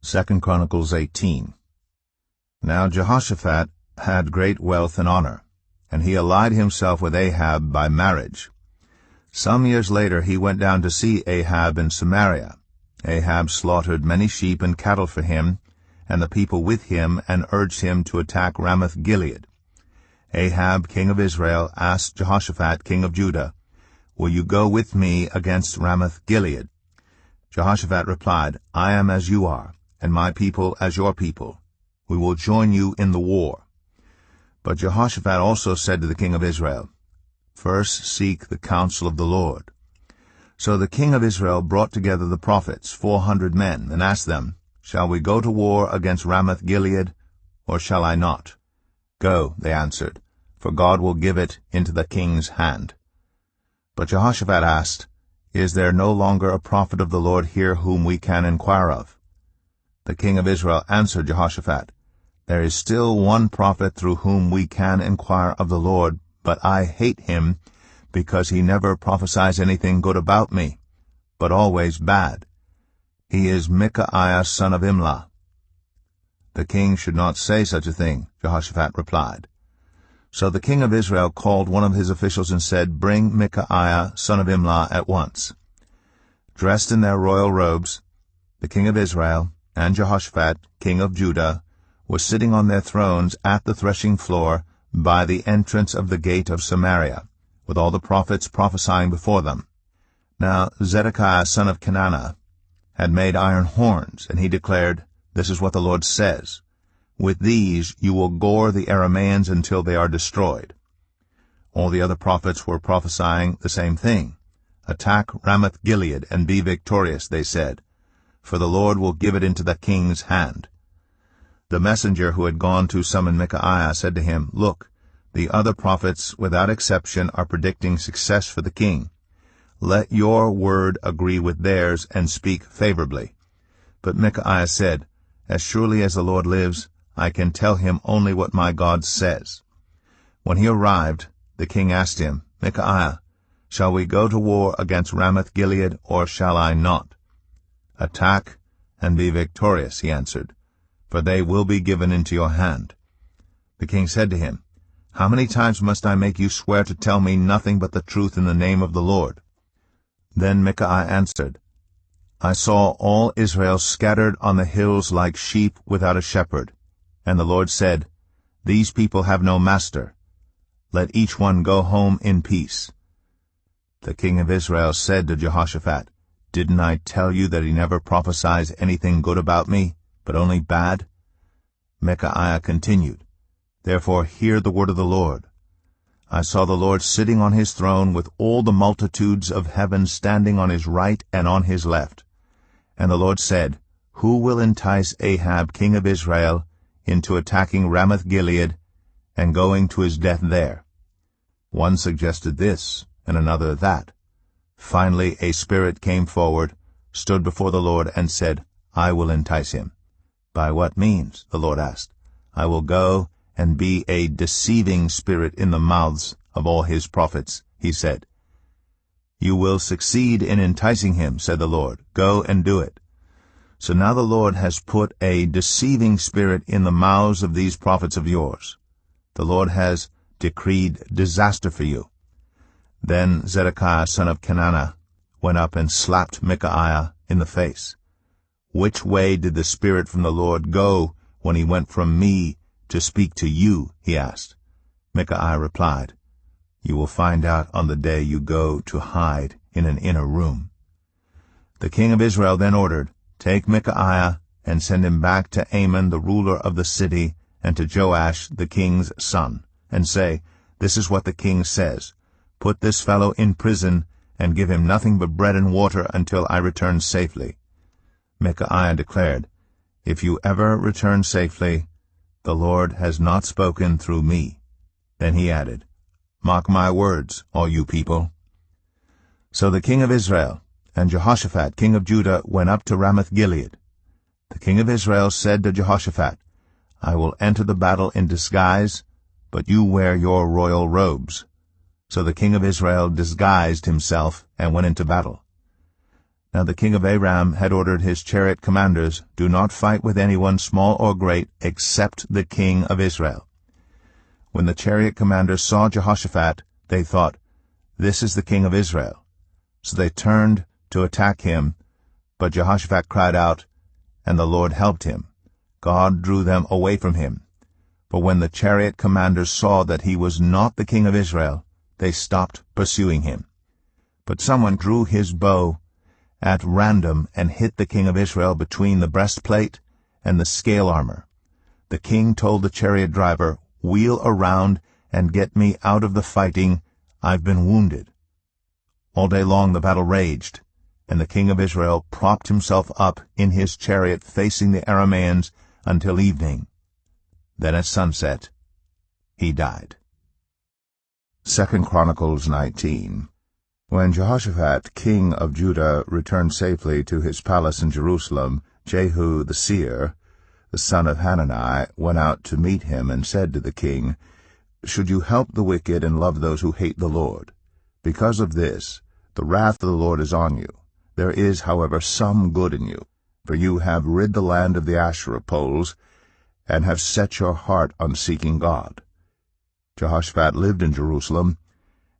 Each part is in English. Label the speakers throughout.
Speaker 1: 2 Chronicles 18. Now Jehoshaphat had great wealth and honor, and he allied himself with Ahab by marriage. Some years later he went down to see Ahab in Samaria. Ahab slaughtered many sheep and cattle for him, and the people with him, and urged him to attack Ramoth-Gilead. Ahab, king of Israel, asked Jehoshaphat, king of Judah, "Will you go with me against Ramoth-Gilead?" Jehoshaphat replied, "I am as you are, and my people as your people. We will join you in the war." But Jehoshaphat also said to the king of Israel, "First seek the counsel of the Lord." So the king of Israel brought together the prophets, 400 men, and asked them, "Shall we go to war against Ramoth-Gilead, or shall I not?" "Go," they answered, "for God will give it into the king's hand." But Jehoshaphat asked, "Is there no longer a prophet of the Lord here whom we can inquire of?" The king of Israel answered Jehoshaphat, "There is still one prophet through whom we can inquire of the Lord, but I hate him, because he never prophesies anything good about me, but always bad. He is Micaiah son of Imlah." "The king should not say such a thing," Jehoshaphat replied. So the king of Israel called one of his officials and said, "Bring Micaiah son of Imlah at once." Dressed in their royal robes, the king of Israel and Jehoshaphat, king of Judah, were sitting on their thrones at the threshing floor by the entrance of the gate of Samaria, with all the prophets prophesying before them. Now Zedekiah son of Kenana had made iron horns, and he declared, "This is what the Lord says, with these you will gore the Arameans until they are destroyed." All the other prophets were prophesying the same thing. "Attack Ramoth-Gilead and be victorious," they said, "for the Lord will give it into the king's hand." The messenger who had gone to summon Micaiah said to him, "Look, the other prophets without exception are predicting success for the king. Let your word agree with theirs and speak favorably." But Micaiah said, "As surely as the Lord lives, I can tell him only what my God says." When he arrived, the king asked him, "Micaiah, shall we go to war against Ramoth-Gilead, or shall I not?" "Attack and be victorious," he answered, "for they will be given into your hand." The king said to him, "How many times must I make you swear to tell me nothing but the truth in the name of the Lord?" Then Micaiah answered, "I saw all Israel scattered on the hills like sheep without a shepherd. And the Lord said, 'These people have no master. Let each one go home in peace.'" The king of Israel said to Jehoshaphat, "Didn't I tell you that he never prophesies anything good about me, but only bad?" Micaiah continued, "Therefore hear the word of the Lord. I saw the Lord sitting on his throne with all the multitudes of heaven standing on his right and on his left. And the Lord said, 'Who will entice Ahab king of Israel into attacking Ramoth-Gilead and going to his death there?' One suggested this, and another that. Finally a spirit came forward, stood before the Lord, and said, 'I will entice him.' 'By what means?' the Lord asked. 'I will go and be a deceiving spirit in the mouths of all his prophets,' he said. 'You will succeed in enticing him,' said the Lord. 'Go and do it.' So now the Lord has put a deceiving spirit in the mouths of these prophets of yours. The Lord has decreed disaster for you." Then Zedekiah son of Kenana went up and slapped Micaiah in the face. "Which way did the Spirit from the Lord go when he went from me to speak to you?" he asked. Micaiah replied, "You will find out on the day you go to hide in an inner room." The king of Israel then ordered, "Take Micaiah and send him back to Amon the ruler of the city and to Joash the king's son, and say, 'This is what the king says. Put this fellow in prison and give him nothing but bread and water until I return safely.'" Micaiah declared, "If you ever return safely, the Lord has not spoken through me." Then he added, "Mark my words, all you people." So the king of Israel and Jehoshaphat king of Judah went up to Ramoth-Gilead. The king of Israel said to Jehoshaphat, "I will enter the battle in disguise, but you wear your royal robes." So the king of Israel disguised himself and went into battle. Now the king of Aram had ordered his chariot commanders, "Do not fight with anyone, small or great, except the king of Israel." When the chariot commanders saw Jehoshaphat, they thought, "This is the king of Israel." So they turned to attack him, but Jehoshaphat cried out, and the Lord helped him. God drew them away from him. But when the chariot commanders saw that he was not the king of Israel, they stopped pursuing him. But someone drew his bow at random and hit the king of Israel between the breastplate and the scale armor. The king told the chariot driver, "Wheel around and get me out of the fighting. I've been wounded." All day long the battle raged, and the king of Israel propped himself up in his chariot facing the Arameans until evening. Then at sunset he died. 2 Chronicles 19. When Jehoshaphat, king of Judah, returned safely to his palace in Jerusalem, Jehu the seer, the son of Hanani, went out to meet him and said to the king, "Should you help the wicked and love those who hate the Lord? Because of this, the wrath of the Lord is on you. There is, however, some good in you, for you have rid the land of the Asherah poles, and have set your heart on seeking God." Jehoshaphat lived in Jerusalem,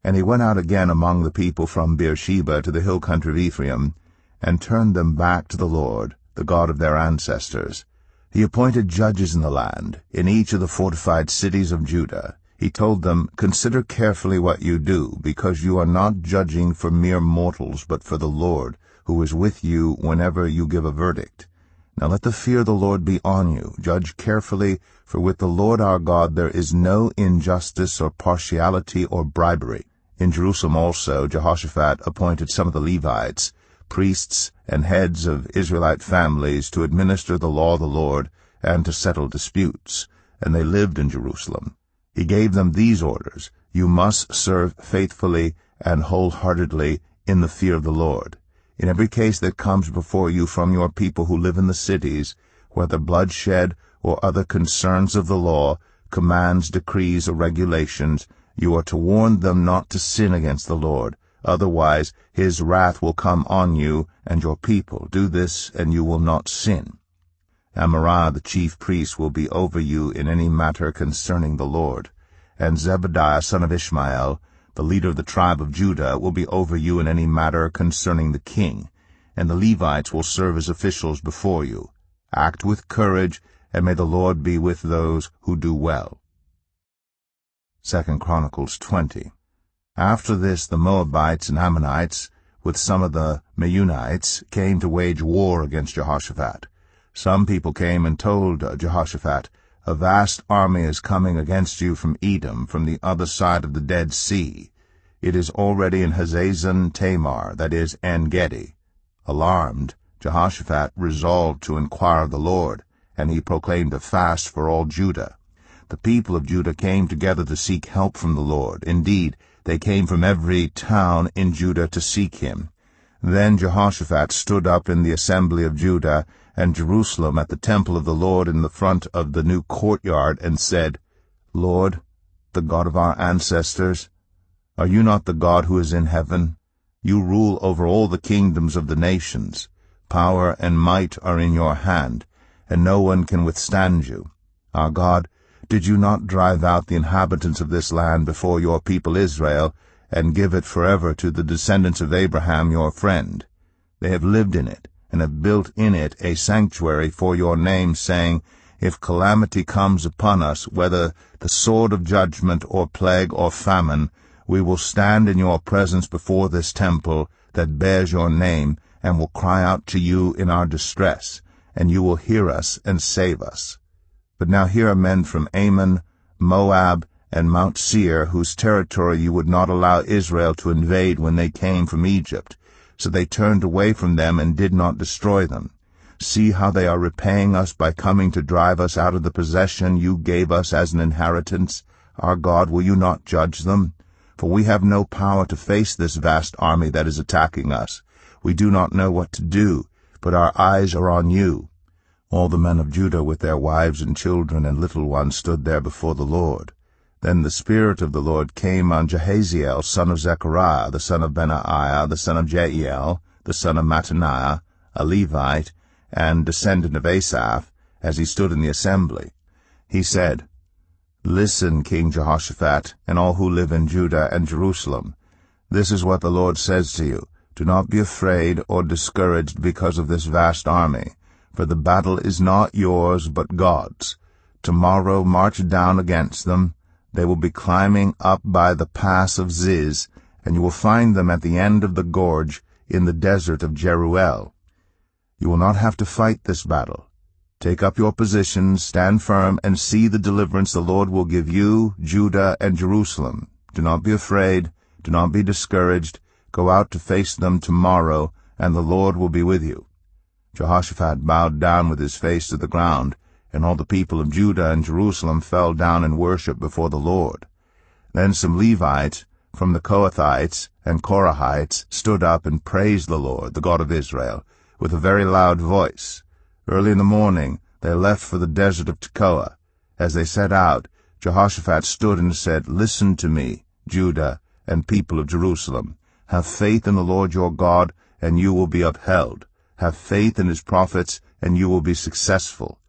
Speaker 1: and he went out again among the people from Beersheba to the hill country of Ephraim, and turned them back to the Lord, the God of their ancestors. He appointed judges in the land, in each of the fortified cities of Judah. He told them, "Consider carefully what you do, because you are not judging for mere mortals, but for the Lord, who is with you whenever you give a verdict. Now let the fear of the Lord be on you. Judge carefully, for with the Lord our God there is no injustice or partiality or bribery." In Jerusalem also Jehoshaphat appointed some of the Levites, priests and heads of Israelite families, to administer the law of the Lord and to settle disputes, and they lived in Jerusalem. He gave them these orders: "You must serve faithfully and wholeheartedly in the fear of the Lord. In every case that comes before you from your people who live in the cities, whether bloodshed or other concerns of the law, commands, decrees, or regulations, you are to warn them not to sin against the Lord. Otherwise his wrath will come on you and your people. Do this, and you will not sin. Amariah the chief priest will be over you in any matter concerning the Lord, and Zebadiah son of Ishmael, the leader of the tribe of Judah, will be over you in any matter concerning the king, and the Levites will serve as officials before you. Act with courage, and may the Lord be with those who do well." 2 Chronicles 20. After this the Moabites and Ammonites, with some of the Meunites, came to wage war against Jehoshaphat. Some people came and told Jehoshaphat, "A vast army is coming against you from Edom, from the other side of the Dead Sea. It is already in Hazazon Tamar, that is, En-Gedi." Alarmed, Jehoshaphat resolved to inquire of the Lord, and he proclaimed a fast for all Judah. The people of Judah came together to seek help from the Lord. Indeed, they came from every town in Judah to seek him. Then Jehoshaphat stood up in the assembly of Judah and Jerusalem at the temple of the Lord in the front of the new courtyard, and said, "Lord, the God of our ancestors, are you not the God who is in heaven? You rule over all the kingdoms of the nations. Power and might are in your hand, and no one can withstand you. Our God, did you not drive out the inhabitants of this land before your people Israel, and give it forever to the descendants of Abraham your friend? They have lived in it, and have built in it a sanctuary for your name, saying, If calamity comes upon us, whether the sword of judgment or plague or famine, we will stand in your presence before this temple that bears your name, and will cry out to you in our distress, and you will hear us and save us. But now here are men from Ammon, Moab, and Mount Seir, whose territory you would not allow Israel to invade when they came from Egypt. So they turned away from them and did not destroy them. See how they are repaying us by coming to drive us out of the possession you gave us as an inheritance. Our God, will you not judge them? For we have no power to face this vast army that is attacking us. We do not know what to do, but our eyes are on you." All the men of Judah with their wives and children and little ones stood there before the Lord. Then the Spirit of the Lord came on Jahaziel, son of Zechariah, the son of Benaiah, the son of Jeiel, the son of Mattaniah, a Levite, and descendant of Asaph, as he stood in the assembly. He said, "Listen, King Jehoshaphat, and all who live in Judah and Jerusalem. This is what the Lord says to you. Do not be afraid or discouraged because of this vast army, for the battle is not yours but God's. Tomorrow march down against them. They will be climbing up by the pass of Ziz, and you will find them at the end of the gorge in the desert of Jeruel. You will not have to fight this battle. Take up your positions, stand firm, and see the deliverance the Lord will give you, Judah, and Jerusalem. Do not be afraid, do not be discouraged. Go out to face them tomorrow, and the Lord will be with you." Jehoshaphat bowed down with his face to the ground, and all the people of Judah and Jerusalem fell down in worship before the Lord. Then some Levites from the Kohathites and Korahites stood up and praised the Lord, the God of Israel, with a very loud voice. Early in the morning they left for the desert of Tekoa. As they set out, Jehoshaphat stood and said, "Listen to me, Judah and people of Jerusalem. Have faith in the Lord your God, and you will be upheld. Have faith in his prophets, and you will be successful."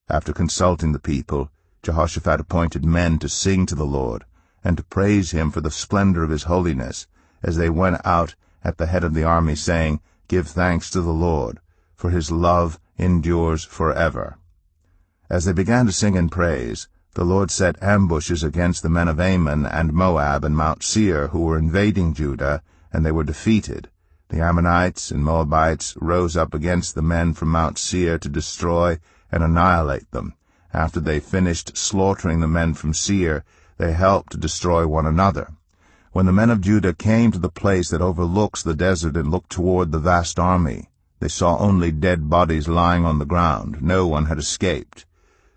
Speaker 1: After consulting the people, Jehoshaphat appointed men to sing to the Lord, and to praise him for the splendor of his holiness, as they went out at the head of the army, saying, "Give thanks to the Lord, for his love endures forever." As they began to sing and praise, the Lord set ambushes against the men of Ammon and Moab and Mount Seir, who were invading Judah, and they were defeated. The Ammonites and Moabites rose up against the men from Mount Seir to destroy and annihilate them. After they finished slaughtering the men from Seir, they helped to destroy one another. When the men of Judah came to the place that overlooks the desert and looked toward the vast army, they saw only dead bodies lying on the ground. No one had escaped.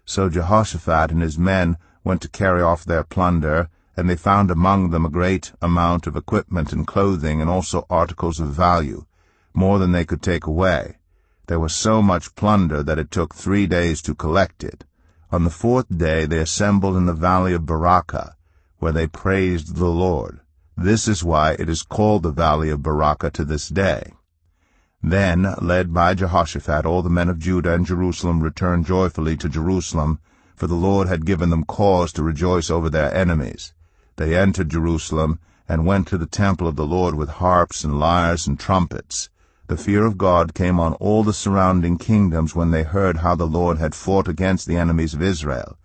Speaker 1: So Jehoshaphat and his men went to carry off their plunder, and they found among them a great amount of equipment and clothing, and also articles of value, more than they could take away. There was so much plunder that it took 3 days to collect it. On the 4th day they assembled in the valley of Barakah, where they praised the Lord. This is why it is called the valley of Barakah to this day. Then, led by Jehoshaphat, all the men of Judah and Jerusalem returned joyfully to Jerusalem, for the Lord had given them cause to rejoice over their enemies. They entered Jerusalem, and went to the temple of the Lord with harps and lyres and trumpets. The fear of God came on all the surrounding kingdoms when they heard how the Lord had fought against the enemies of Israel.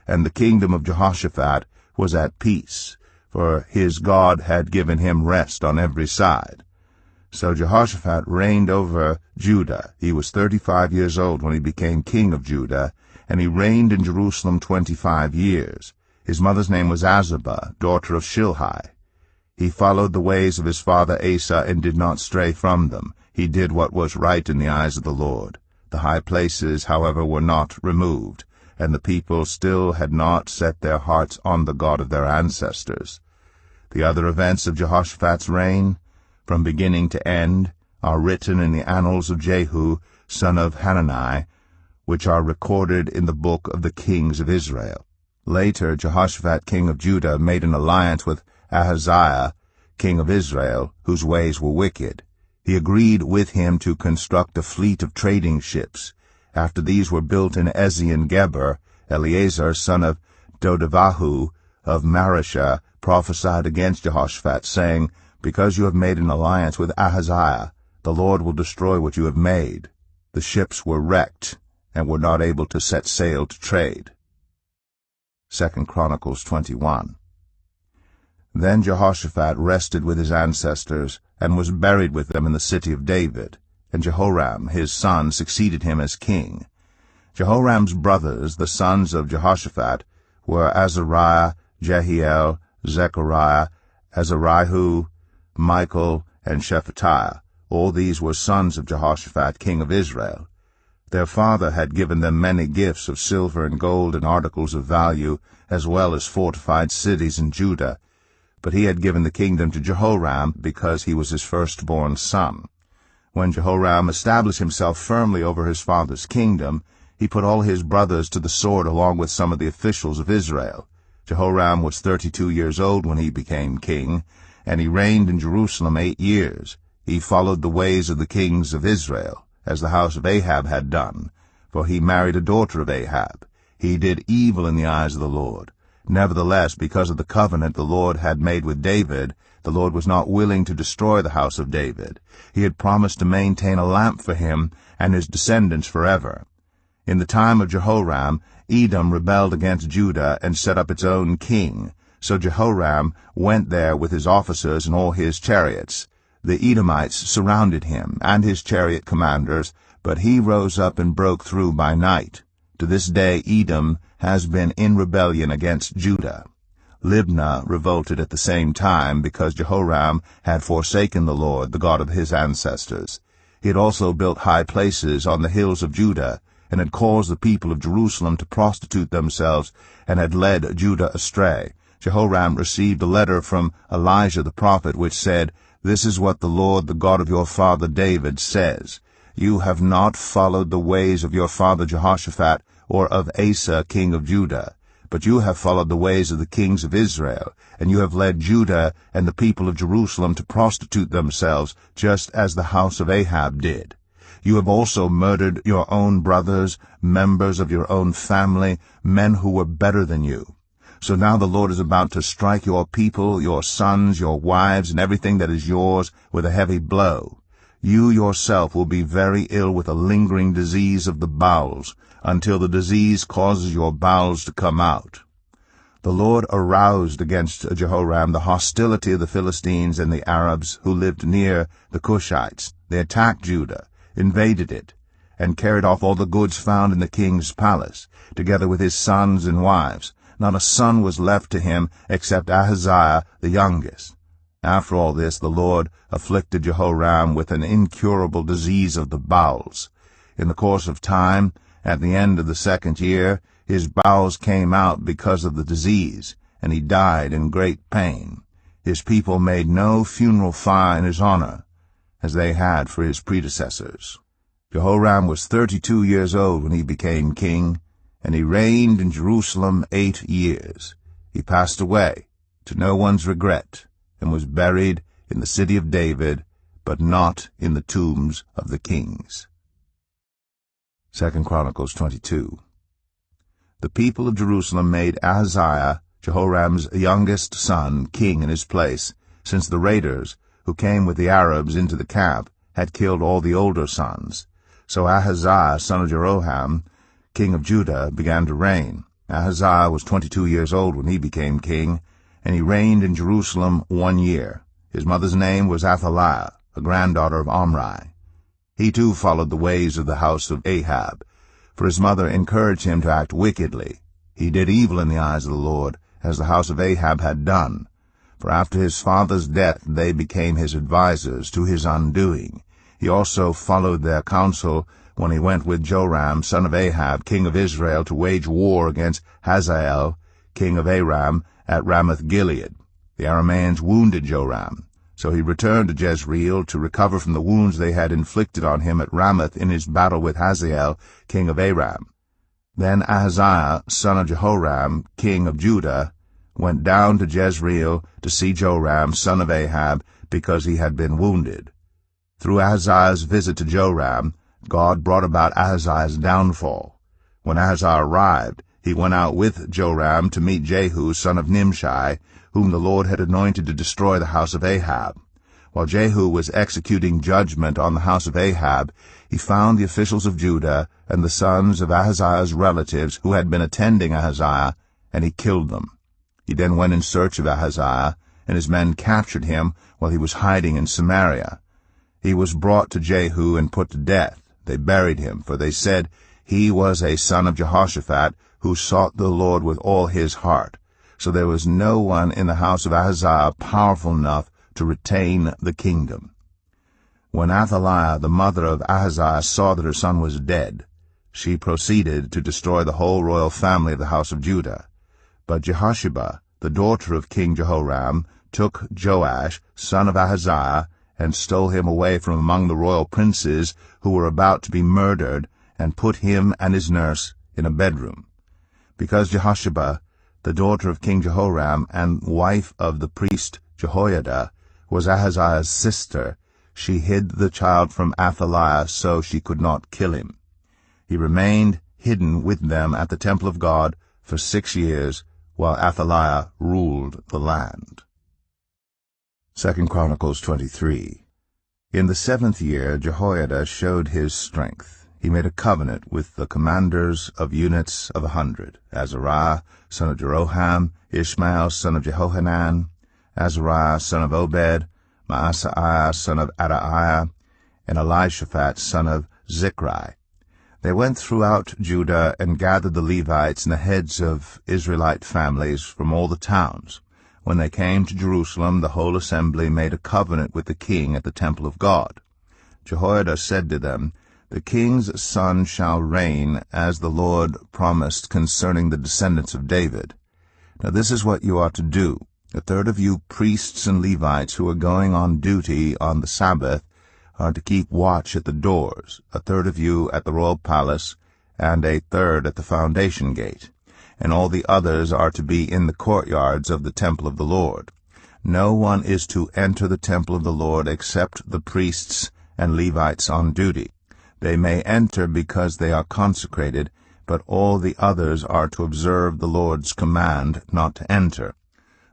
Speaker 1: And the kingdom of Jehoshaphat was at peace, for his God had given him rest on every side. So Jehoshaphat reigned over Judah. He was 35 years old when he became king of Judah, and he reigned in Jerusalem 25 years. His mother's name was Azubah, daughter of Shilhi. He followed the ways of his father Asa and did not stray from them. He did what was right in the eyes of the Lord. The high places, however, were not removed, and the people still had not set their hearts on the God of their ancestors. The other events of Jehoshaphat's reign, from beginning to end, are written in the annals of Jehu, son of Hanani, which are recorded in the book of the kings of Israel. Later, Jehoshaphat, king of Judah, made an alliance with Ahaziah, king of Israel, whose ways were wicked. He agreed with him to construct a fleet of trading ships. After these were built in Ezion-Geber, Eleazar, son of Dodavahu of Mareshah, prophesied against Jehoshaphat, saying, "Because you have made an alliance with Ahaziah, the Lord will destroy what you have made." The ships were wrecked and were not able to set sail to trade. 2 Chronicles 21. Then Jehoshaphat rested with his ancestors, and was buried with them in the city of David, and Jehoram his son succeeded him as king. Jehoram's brothers, the sons of Jehoshaphat, were Azariah, Jehiel, Zechariah, Azariah, Michael, and Shephatiah. All these were sons of Jehoshaphat, king of Israel. Their father had given them many gifts of silver and gold and articles of value, as well as fortified cities in Judah. But he had given the kingdom to Jehoram because he was his firstborn son. When Jehoram established himself firmly over his father's kingdom, he put all his brothers to the sword along with some of the officials of Israel. Jehoram was 32 years old when he became king, and he reigned in Jerusalem 8 years. He followed the ways of the kings of Israel, as the house of Ahab had done, for he married a daughter of Ahab. He did evil in the eyes of the Lord. Nevertheless, because of the covenant the Lord had made with David, the Lord was not willing to destroy the house of David. He had promised to maintain a lamp for him and his descendants forever. In the time of Jehoram, Edom rebelled against Judah and set up its own king. So Jehoram went there with his officers and all his chariots. The Edomites surrounded him and his chariot commanders, but he rose up and broke through by night. To this day Edom has been in rebellion against Judah. Libnah revolted at the same time because Jehoram had forsaken the Lord, the God of his ancestors. He had also built high places on the hills of Judah, and had caused the people of Jerusalem to prostitute themselves, and had led Judah astray. Jehoram received a letter from Elijah the prophet, which said, "This is what the Lord, the God of your father David, says. You have not followed the ways of your father Jehoshaphat, or of Asa king of Judah, but you have followed the ways of the kings of Israel, and you have led Judah and the people of Jerusalem to prostitute themselves, just as the house of Ahab did. You have also murdered your own brothers, members of your own family, men who were better than you. So now the Lord is about to strike your people, your sons, your wives, and everything that is yours with a heavy blow. You yourself will be very ill with a lingering disease of the bowels, until the disease causes your bowels to come out." The Lord aroused against Jehoram the hostility of the Philistines and the Arabs who lived near the Cushites. They attacked Judah, invaded it, and carried off all the goods found in the king's palace, together with his sons and wives. Not a son was left to him except Ahaziah the youngest. After all this, the Lord afflicted Jehoram with an incurable disease of the bowels. In the course of time, at the end of the 2nd year, his bowels came out because of the disease, and he died in great pain. His people made no funeral fire in his honor, as they had for his predecessors. Jehoram was 32 years old when he became king, and he reigned in Jerusalem 8 years. He passed away, to no one's regret, and was buried in the city of David, but not in the tombs of the kings. 2 Chronicles 22. The people of Jerusalem made Ahaziah, Jehoram's youngest son, king in his place, since the raiders, who came with the Arabs into the camp, had killed all the older sons. So Ahaziah, son of Jeroham, king of Judah, began to reign. Ahaziah was 22 years old when he became king, and he reigned in Jerusalem 1 year. His mother's name was Athaliah, a granddaughter of Omri. He too followed the ways of the house of Ahab, for his mother encouraged him to act wickedly. He did evil in the eyes of the Lord, as the house of Ahab had done. For after his father's death they became his advisers to his undoing. He also followed their counsel when he went with Joram, son of Ahab, king of Israel, to wage war against Hazael, king of Aram, at Ramoth-Gilead. The Arameans wounded Joram, so he returned to Jezreel to recover from the wounds they had inflicted on him at Ramoth in his battle with Hazael, king of Aram. Then Ahaziah, son of Jehoram, king of Judah, went down to Jezreel to see Joram, son of Ahab, because he had been wounded. Through Ahaziah's visit to Joram, God brought about Ahaziah's downfall. When Ahaziah arrived, he went out with Joram to meet Jehu, son of Nimshi, whom the Lord had anointed to destroy the house of Ahab. While Jehu was executing judgment on the house of Ahab, he found the officials of Judah and the sons of Ahaziah's relatives who had been attending Ahaziah, and he killed them. He then went in search of Ahaziah, and his men captured him while he was hiding in Samaria. He was brought to Jehu and put to death. They buried him, for they said he was a son of Jehoshaphat, who sought the Lord with all his heart. So there was no one in the house of Ahaziah powerful enough to retain the kingdom. When Athaliah, the mother of Ahaziah, saw that her son was dead, she proceeded to destroy the whole royal family of the house of Judah. But Jehosheba, the daughter of King Jehoram, took Joash, son of Ahaziah, and stole him away from among the royal princes who were about to be murdered, and put him and his nurse in a bedroom. Because Jehosheba, the daughter of King Jehoram and wife of the priest Jehoiada, was Ahaziah's sister, she hid the child from Athaliah so she could not kill him. He remained hidden with them at the temple of God for 6 years, while Athaliah ruled the land. 2 Chronicles 23. In the 7th year Jehoiada showed his strength. He made a covenant with the commanders of units of 100, Azariah, son of Jeroham, Ishmael, son of Jehohanan, Azariah, son of Obed, Maaseiah, son of Adaiah, and Elishaphat, son of Zichri. They went throughout Judah and gathered the Levites and the heads of Israelite families from all the towns. When they came to Jerusalem, the whole assembly made a covenant with the king at the temple of God. Jehoiada said to them, "The king's son shall reign, as the Lord promised concerning the descendants of David. Now this is what you are to do. A third of you priests and Levites who are going on duty on the Sabbath are to keep watch at the doors, a third of you at the royal palace, and a third at the foundation gate, and all the others are to be in the courtyards of the temple of the Lord. No one is to enter the temple of the Lord except the priests and Levites on duty. They may enter because they are consecrated, but all the others are to observe the Lord's command not to enter.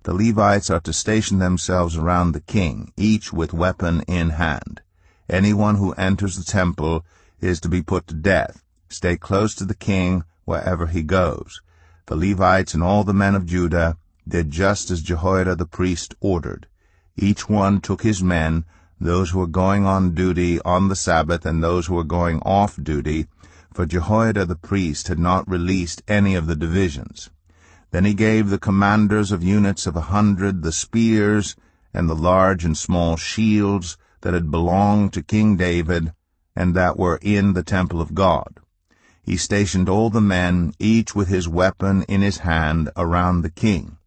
Speaker 1: The Levites are to station themselves around the king, each with weapon in hand. Anyone who enters the temple is to be put to death. Stay close to the king wherever he goes." The Levites and all the men of Judah did just as Jehoiada the priest ordered. Each one took his men, those who were going on duty on the Sabbath and those who were going off duty, for Jehoiada the priest had not released any of the divisions. Then he gave the commanders of units of 100 the spears and the large and small shields that had belonged to King David and that were in the temple of God. He stationed all the men, each with his weapon in his hand, around the king,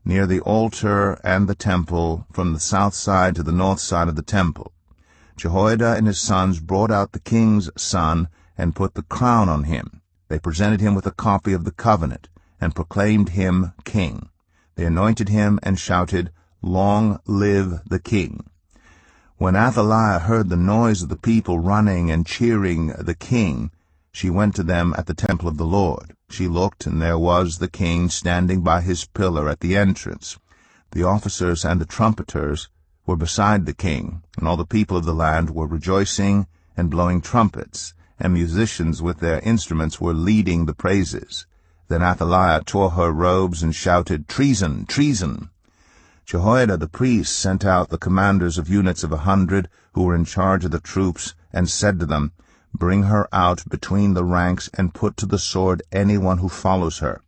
Speaker 1: near the altar and the temple, from the south side to the north side of the temple. Jehoiada and his sons brought out the king's son and put the crown on him. They presented him with a copy of the covenant and proclaimed him king. They anointed him and shouted, "Long live the king!" When Athaliah heard the noise of the people running and cheering the king, she went to them at the temple of the Lord. She looked, and there was the king standing by his pillar at the entrance. The officers and the trumpeters were beside the king, and all the people of the land were rejoicing and blowing trumpets, and musicians with their instruments were leading the praises. Then Athaliah tore her robes and shouted, "Treason! Treason!" Jehoiada the priest sent out the commanders of units of 100 who were in charge of the troops, and said to them, "Bring her out between the ranks and put to the sword anyone who follows her."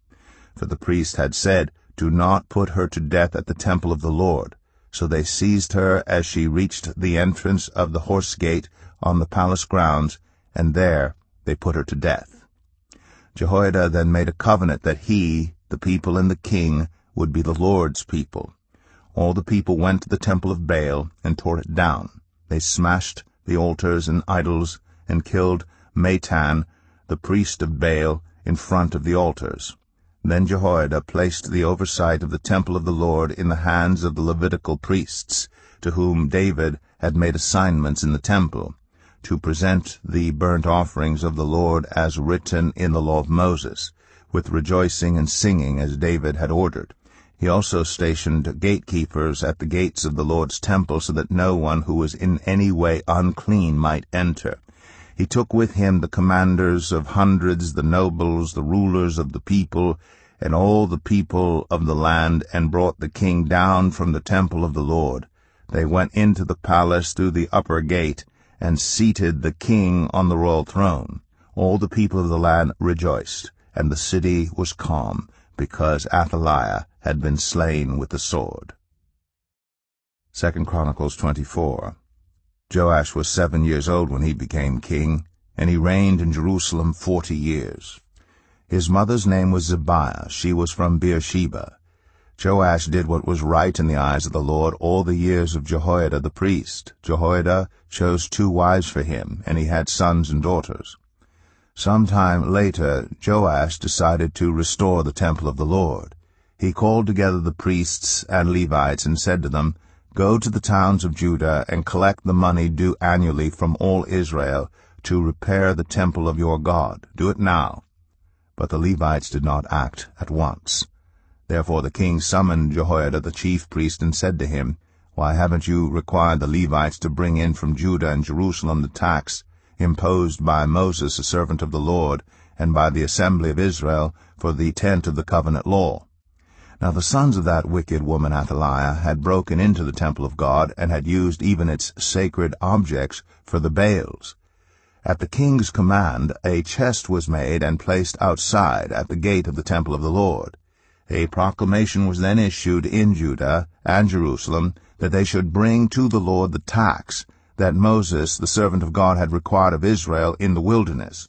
Speaker 1: For the priest had said, "Do not put her to death at the temple of the Lord." So they seized her as she reached the entrance of the horse gate on the palace grounds, and there they put her to death. Jehoiada then made a covenant that he, the people, and the king would be the Lord's people. All the people went to the temple of Baal and tore it down. They smashed the altars and idols and killed Matan, the priest of Baal, in front of the altars. Then Jehoiada placed the oversight of the temple of the Lord in the hands of the Levitical priests, to whom David had made assignments in the temple, to present the burnt offerings of the Lord as written in the law of Moses, with rejoicing and singing as David had ordered. He also stationed gatekeepers at the gates of the Lord's temple so that no one who was in any way unclean might enter. He took with him the commanders of hundreds, the nobles, the rulers of the people, and all the people of the land, and brought the king down from the temple of the Lord. They went into the palace through the upper gate, and seated the king on the royal throne. All the people of the land rejoiced, and the city was calm, because Athaliah had been slain with the sword. 2 Chronicles 24. Joash was 7 years old when he became king, and he reigned in Jerusalem 40 years. His mother's name was Zibiah. She was from Beersheba. Joash did what was right in the eyes of the Lord all the years of Jehoiada the priest. Jehoiada chose 2 wives for him, and he had sons and daughters. Some time later, Joash decided to restore the temple of the Lord. He called together the priests and Levites and said to them, "Go to the towns of Judah and collect the money due annually from all Israel to repair the temple of your God. Do it now." But the Levites did not act at once. Therefore the king summoned Jehoiada the chief priest and said to him, "Why haven't you required the Levites to bring in from Judah and Jerusalem the tax imposed by Moses, a servant of the Lord, and by the assembly of Israel for the tent of the covenant law?" Now the sons of that wicked woman Athaliah had broken into the temple of God, and had used even its sacred objects for the Baals. At the king's command, a chest was made and placed outside at the gate of the temple of the Lord. A proclamation was then issued in Judah and Jerusalem that they should bring to the Lord the tax that Moses, the servant of God, had required of Israel in the wilderness.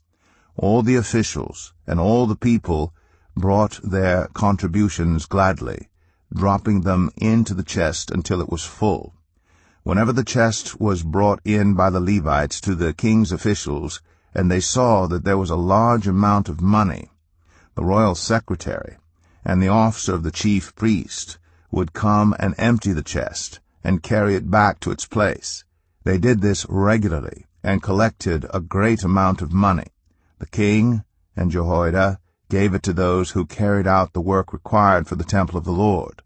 Speaker 1: All the officials and all the people brought their contributions gladly, dropping them into the chest until it was full. Whenever the chest was brought in by the Levites to the king's officials, and they saw that there was a large amount of money, the royal secretary and the officer of the chief priest would come and empty the chest and carry it back to its place. They did this regularly and collected a great amount of money. The king and Jehoiada gave it to those who carried out the work required for the temple of the Lord.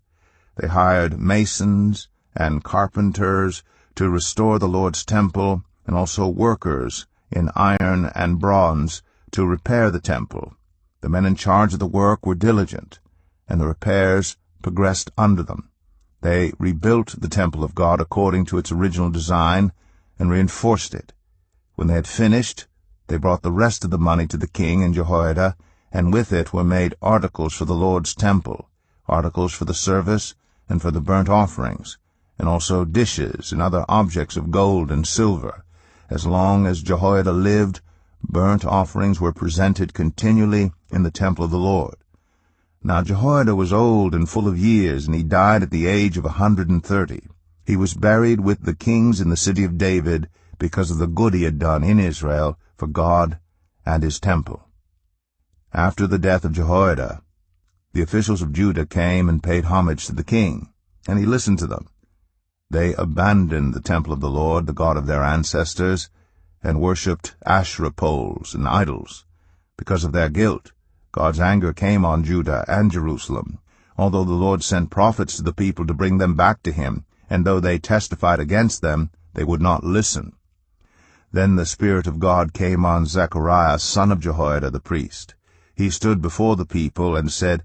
Speaker 1: They hired masons and carpenters to restore the Lord's temple, and also workers in iron and bronze to repair the temple. The men in charge of the work were diligent, and the repairs progressed under them. They rebuilt the temple of God according to its original design and reinforced it. When they had finished, they brought the rest of the money to the king and Jehoiada, and with it were made articles for the Lord's temple, articles for the service and for the burnt offerings, and also dishes and other objects of gold and silver. As long as Jehoiada lived, burnt offerings were presented continually in the temple of the Lord. Now Jehoiada was old and full of years, and he died at the age of 130. He was buried with the kings in the city of David because of the good he had done in Israel for God and his temple. After the death of Jehoiada, the officials of Judah came and paid homage to the king, and he listened to them. They abandoned the temple of the Lord, the God of their ancestors, and worshipped Asherah poles and idols. Because of their guilt, God's anger came on Judah and Jerusalem, although the Lord sent prophets to the people to bring them back to him, and though they testified against them, they would not listen. Then the Spirit of God came on Zechariah, son of Jehoiada the priest. He stood before the people and said,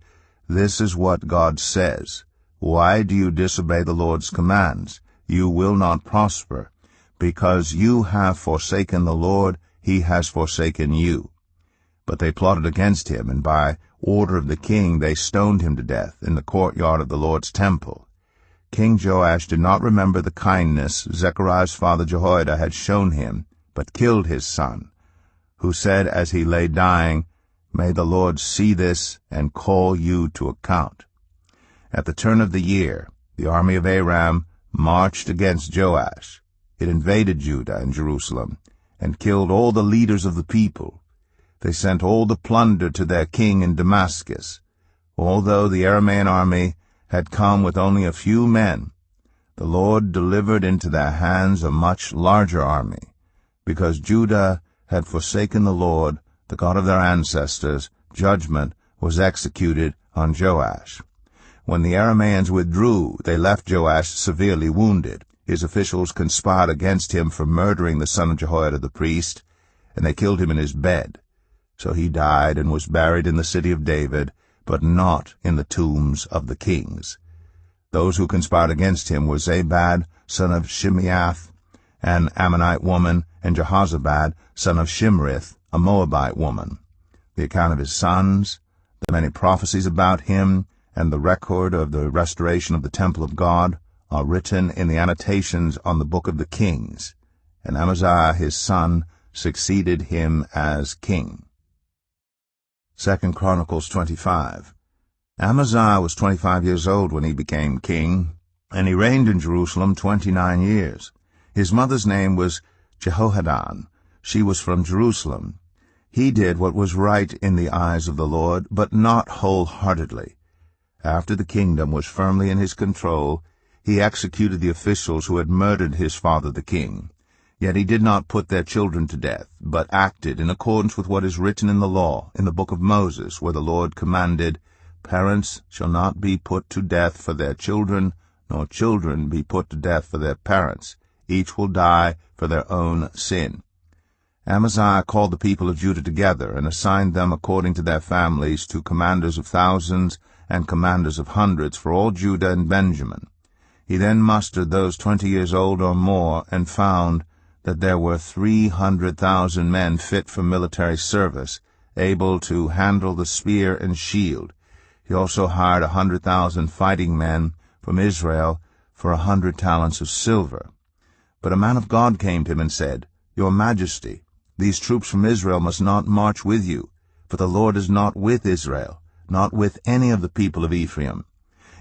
Speaker 1: "This is what God says. Why do you disobey the Lord's commands? You will not prosper. Because you have forsaken the Lord, he has forsaken you." But they plotted against him, and by order of the king they stoned him to death in the courtyard of the Lord's temple. King Joash did not remember the kindness Zechariah's father Jehoiada had shown him, but killed his son, who said as he lay dying, "May the Lord see this and call you to account." At the turn of the year, the army of Aram marched against Joash. It invaded Judah and Jerusalem, and killed all the leaders of the people. They sent all the plunder to their king in Damascus. Although the Aramean army had come with only a few men, the Lord delivered into their hands a much larger army. Because Judah had forsaken the Lord, the God of their ancestors, judgment was executed on Joash. When the Arameans withdrew, they left Joash severely wounded. His officials conspired against him for murdering the son of Jehoiada the priest, and they killed him in his bed. So he died and was buried in the city of David, but not in the tombs of the kings. Those who conspired against him were Zabad, son of Shimeath, an Ammonite woman, and Jehozabad, son of Shimrith, a Moabite woman. The account of his sons, the many prophecies about him, and the record of the restoration of the temple of God are written in the annotations on the book of the kings, and Amaziah his son succeeded him as king. 2 Chronicles 25. Amaziah was 25 years old when he became king, and he reigned in Jerusalem 29 years. His mother's name was Jehohadan. She was from Jerusalem. He did what was right in the eyes of the Lord, but not wholeheartedly. After the kingdom was firmly in his control, he executed the officials who had murdered his father the king. Yet he did not put their children to death, but acted in accordance with what is written in the law, in the book of Moses, where the Lord commanded, "Parents shall not be put to death for their children, nor children be put to death for their parents. Each will die for their own sin." Amaziah called the people of Judah together, and assigned them according to their families to commanders of thousands and commanders of hundreds for all Judah and Benjamin. He then mustered those 20 years old or more, and found that there were 300,000 men fit for military service, able to handle the spear and shield. He also hired 100,000 fighting men from Israel for 100 talents of silver. But a man of God came to him and said, "Your Majesty, these troops from Israel must not march with you, for the Lord is not with Israel, not with any of the people of Ephraim.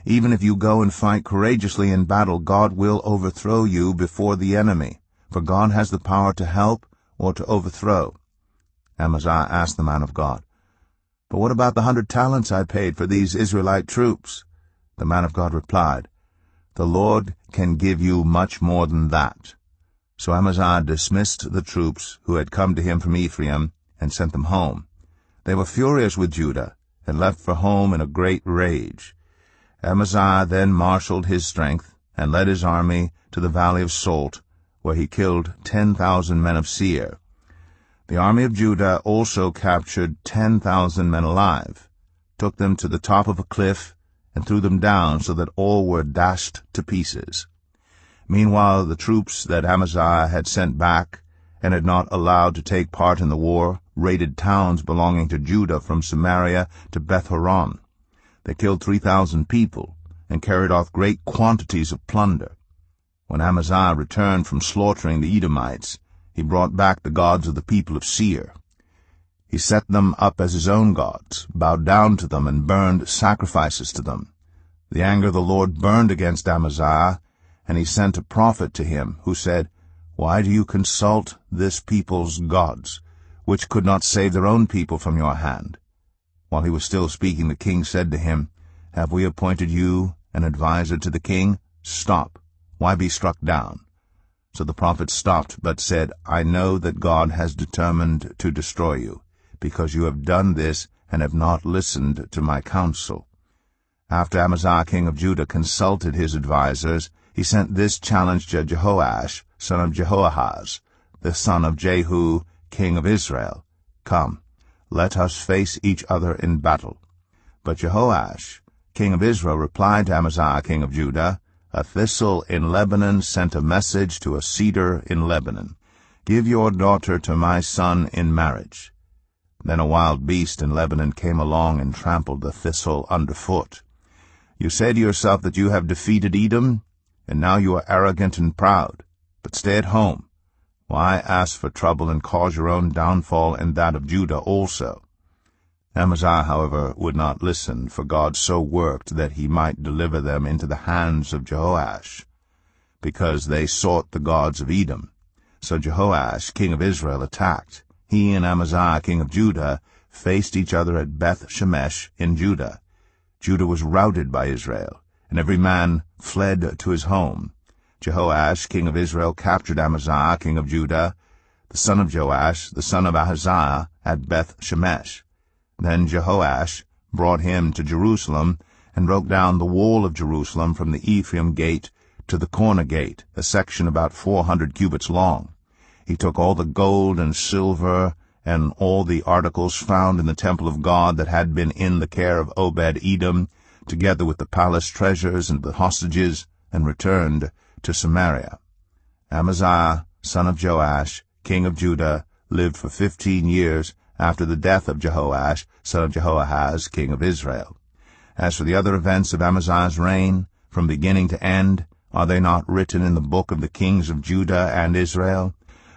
Speaker 1: Even if you go and fight courageously in battle, God will overthrow you before the enemy, for God has the power to help or to overthrow." Amaziah asked the man of God, "But what about the 100 talents I paid for these Israelite troops?" The man of God replied, "The Lord can give you much more than that." So Amaziah dismissed the troops who had come to him from Ephraim and sent them home. They were furious with Judah and left for home in a great rage. Amaziah then marshaled his strength and led his army to the valley of Salt, where he killed 10,000 men of Seir. The army of Judah also captured 10,000 men alive, took them to the top of a cliff, and threw them down so that all were dashed to pieces. Meanwhile, the troops that Amaziah had sent back and had not allowed to take part in the war raided towns belonging to Judah from Samaria to Beth-horon. They killed 3,000 people and carried off great quantities of plunder. When Amaziah returned from slaughtering the Edomites, he brought back the gods of the people of Seir. He set them up as his own gods, bowed down to them, and burned sacrifices to them. The anger of the Lord burned against Amaziah, and he sent a prophet to him, who said, "Why do you consult this people's gods, which could not save their own people from your hand?" While he was still speaking, the king said to him, "Have we appointed you an adviser to the king? Stop. Why be struck down?" So the prophet stopped, but said, "I know that God has determined to destroy you, because you have done this and have not listened to my counsel." After Amaziah king of Judah consulted his advisers, he sent this challenge to Jehoash, son of Jehoahaz, the son of Jehu, king of Israel, "Come, let us face each other in battle." But Jehoash, king of Israel, replied to Amaziah king of Judah, "A thistle in Lebanon sent a message to a cedar in Lebanon, 'Give your daughter to my son in marriage.' Then a wild beast in Lebanon came along and trampled the thistle underfoot. You say to yourself that you have defeated Edom, and now you are arrogant and proud. But stay at home. Why ask for trouble and cause your own downfall and that of Judah also?" Amaziah, however, would not listen, for God so worked that he might deliver them into the hands of Jehoash, because they sought the gods of Edom. So Jehoash, king of Israel, attacked. He and Amaziah, king of Judah, faced each other at Beth-shemesh in Judah. Judah was routed by Israel, and every man fled to his home. Jehoash, king of Israel, captured Amaziah, king of Judah, the son of Joash, the son of Ahaziah, at Beth-shemesh. Then Jehoash brought him to Jerusalem, and broke down the wall of Jerusalem from the Ephraim gate to the corner gate, a section about 400 cubits long. He took all the gold and silver and all the articles found in the temple of God that had been in the care of Obed-Edom, together with the palace treasures and the hostages, and returned to Samaria. Amaziah, son of Joash, king of Judah, lived for 15 years after the death of Jehoash, son of Jehoahaz, king of Israel. As for the other events of Amaziah's reign, from beginning to end, are they not written in the book of the kings of Judah and Israel?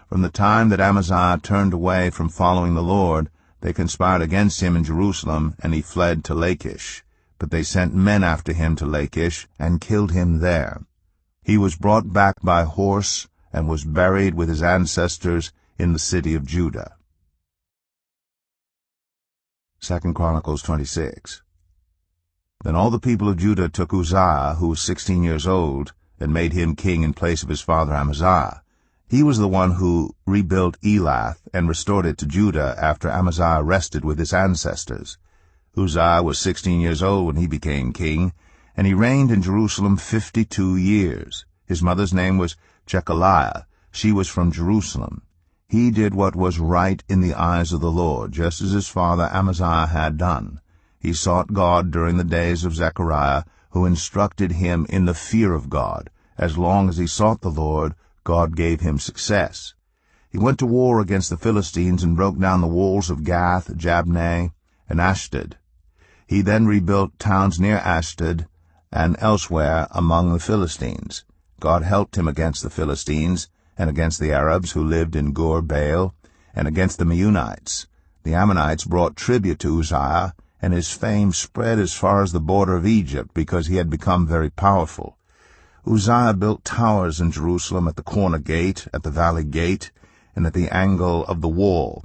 Speaker 1: From the time that Amaziah turned away from following the Lord, they conspired against him in Jerusalem, and he fled to Lachish. But they sent men after him to Lachish, and killed him there. He was brought back by horse, and was buried with his ancestors in the city of Judah. 2 Chronicles 26. Then all the people of Judah took Uzziah, who was 16 years old, and made him king in place of his father Amaziah. He was the one who rebuilt Elath and restored it to Judah after Amaziah rested with his ancestors. Uzziah was 16 years old when he became king, and he reigned in Jerusalem 52 years. His mother's name was Jechaliah. She was from Jerusalem. He did what was right in the eyes of the Lord, just as his father Amaziah had done. He sought God during the days of Zechariah, who instructed him in the fear of God. As long as he sought the Lord, God gave him success. He went to war against the Philistines and broke down the walls of Gath, Jabneh, and Ashdod. He then rebuilt towns near Ashdod and elsewhere among the Philistines. God helped him against the Philistines and against the Arabs who lived in Gur-Baal and against the Meunites. The Ammonites brought tribute to Uzziah, and his fame spread as far as the border of Egypt because he had become very powerful. Uzziah built towers in Jerusalem at the corner gate, at the valley gate, and at the angle of the wall,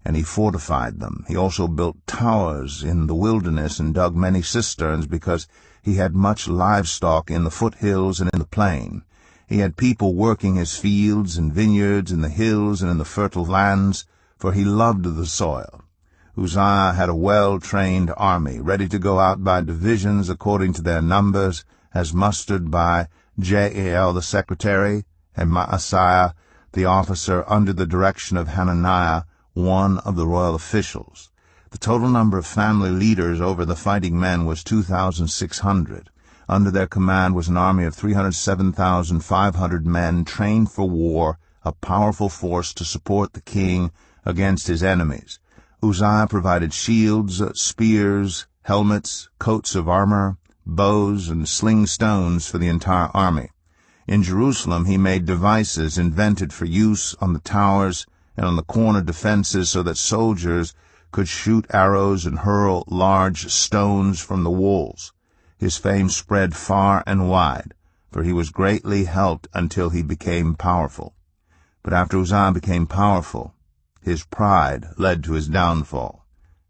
Speaker 1: and he fortified them. He also built towers in the wilderness and dug many cisterns because he had much livestock in the foothills and in the plain. He had people working his fields and vineyards in the hills and in the fertile lands, for he loved the soil. Uzziah had a well-trained army, ready to go out by divisions according to their numbers, as mustered by Jael the secretary, and Maaseiah the officer under the direction of Hananiah, one of the royal officials. The total number of family leaders over the fighting men was 2,600. Under their command was an army of 307,500 men trained for war, a powerful force to support the king against his enemies. Uzziah provided shields, spears, helmets, coats of armor, bows, and sling stones for the entire army. In Jerusalem he made devices invented for use on the towers and on the corner defenses so that soldiers could shoot arrows and hurl large stones from the walls. His fame spread far and wide, for he was greatly helped until he became powerful. But after Uzziah became powerful, his pride led to his downfall.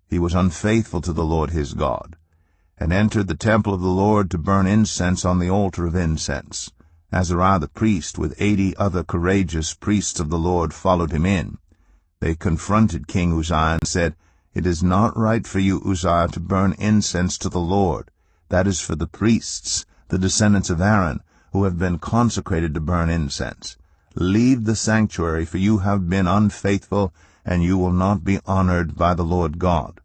Speaker 1: He was unfaithful to the Lord his God, and entered the temple of the Lord to burn incense on the altar of incense. Azariah the priest with 80 other courageous priests of the Lord followed him in. They confronted King Uzziah and said, "It is not right for you, Uzziah, to burn incense to the Lord. That is for the priests, the descendants of Aaron, who have been consecrated to burn incense. Leave the sanctuary, for you have been unfaithful, and you will not be honored by the Lord God."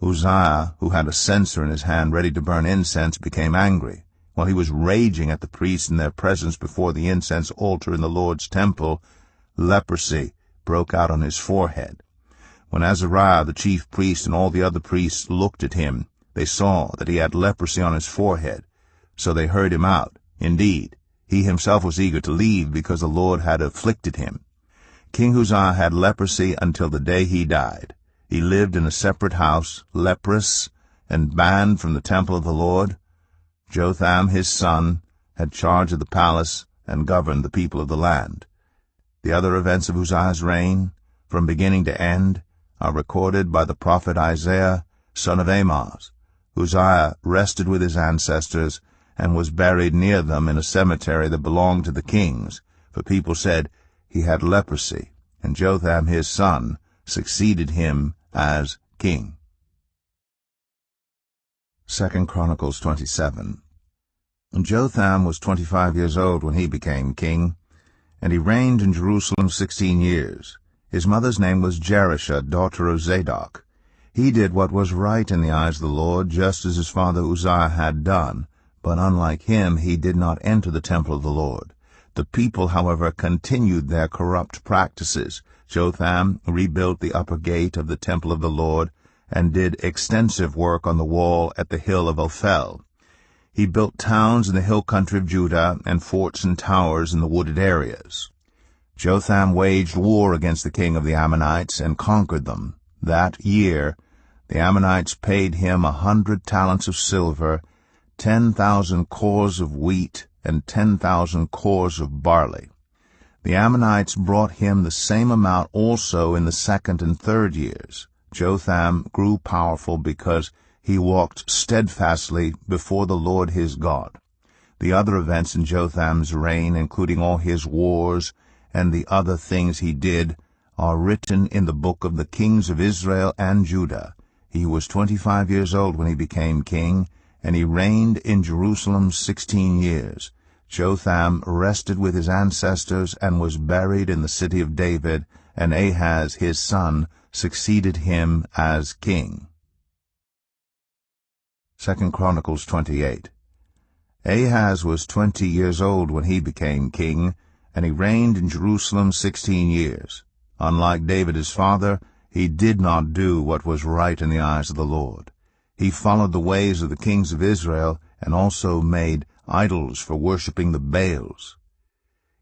Speaker 1: Uzziah, who had a censer in his hand ready to burn incense, became angry. While he was raging at the priests in their presence before the incense altar in the Lord's temple, leprosy broke out on his forehead. When Azariah the chief priest and all the other priests looked at him, they saw that he had leprosy on his forehead, so they hurried him out. Indeed, he himself was eager to leave because the Lord had afflicted him. King Uzziah had leprosy until the day he died. He lived in a separate house, leprous, and banned from the temple of the Lord. Jotham, his son, had charge of the palace and governed the people of the land. The other events of Uzziah's reign, from beginning to end, are recorded by the prophet Isaiah, son of Amoz. Uzziah rested with his ancestors and was buried near them in a cemetery that belonged to the kings, for people said he had leprosy, and Jotham his son succeeded him as king. 2 Chronicles 27. Jotham was 25 years old when he became king, and he reigned in Jerusalem 16 years. His mother's name was Jerusha, daughter of Zadok. He did what was right in the eyes of the Lord, just as his father Uzziah had done, but unlike him he did not enter the temple of the Lord. The people, however, continued their corrupt practices. Jotham rebuilt the upper gate of the temple of the Lord, and did extensive work on the wall at the hill of Ophel. He built towns in the hill country of Judah, and forts and towers in the wooded areas. Jotham waged war against the king of the Ammonites, and conquered them. That year the Ammonites paid him 100 talents of silver, 10,000 cors of wheat, and 10,000 cors of barley. The Ammonites brought him the same amount also in the second and third years. Jotham grew powerful because he walked steadfastly before the Lord his God. The other events in Jotham's reign, including all his wars and the other things he did, are written in the book of the kings of Israel and Judah. He was 25 years old when he became king, and he reigned in Jerusalem 16 years. Jotham rested with his ancestors and was buried in the city of David, and Ahaz his son succeeded him as king. 2 Chronicles 28. Ahaz was 20 years old when he became king, and he reigned in Jerusalem 16 years. Unlike David his father, he did not do what was right in the eyes of the Lord. He followed the ways of the kings of Israel, and also made idols for worshipping the Baals.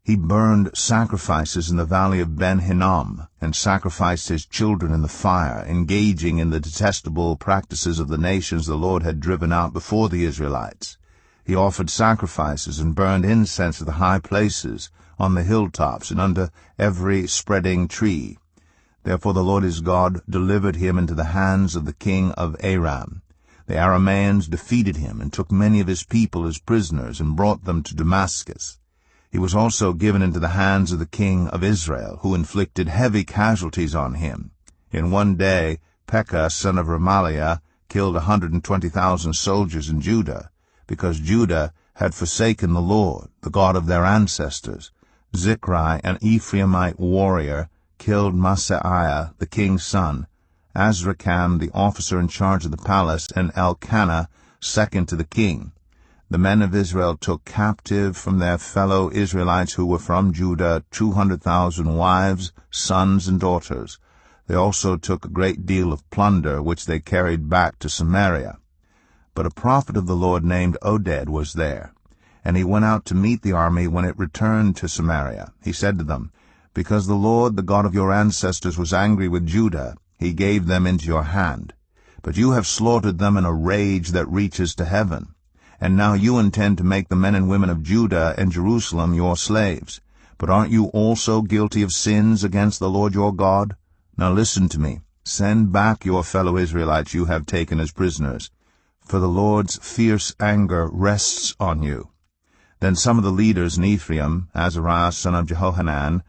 Speaker 1: He burned sacrifices in the valley of Ben-Hinnom, and sacrificed his children in the fire, engaging in the detestable practices of the nations the Lord had driven out before the Israelites. He offered sacrifices and burned incense at the high places, on the hilltops, and under every spreading tree. Therefore the Lord his God delivered him into the hands of the king of Aram. The Arameans defeated him, and took many of his people as prisoners, and brought them to Damascus. He was also given into the hands of the king of Israel, who inflicted heavy casualties on him. In one day Pekah, son of Remaliah, killed 120,000 soldiers in Judah, because Judah had forsaken the Lord, the God of their ancestors. Zichri, an Ephraimite warrior, killed Maaseiah, the king's son, Azrikam, the officer in charge of the palace, and Elkanah, second to the king. The men of Israel took captive from their fellow Israelites who were from Judah 200,000 wives, sons, and daughters. They also took a great deal of plunder, which they carried back to Samaria. But a prophet of the Lord named Oded was there, and he went out to meet the army when it returned to Samaria. He said to them, "Because the Lord, the God of your ancestors, was angry with Judah, he gave them into your hand. But you have slaughtered them in a rage that reaches to heaven. And now you intend to make the men and women of Judah and Jerusalem your slaves. But aren't you also guilty of sins against the Lord your God? Now listen to me. Send back your fellow Israelites you have taken as prisoners, for the Lord's fierce anger rests on you." Then some of the leaders in Ephraim, Azariah son of Jehohanan,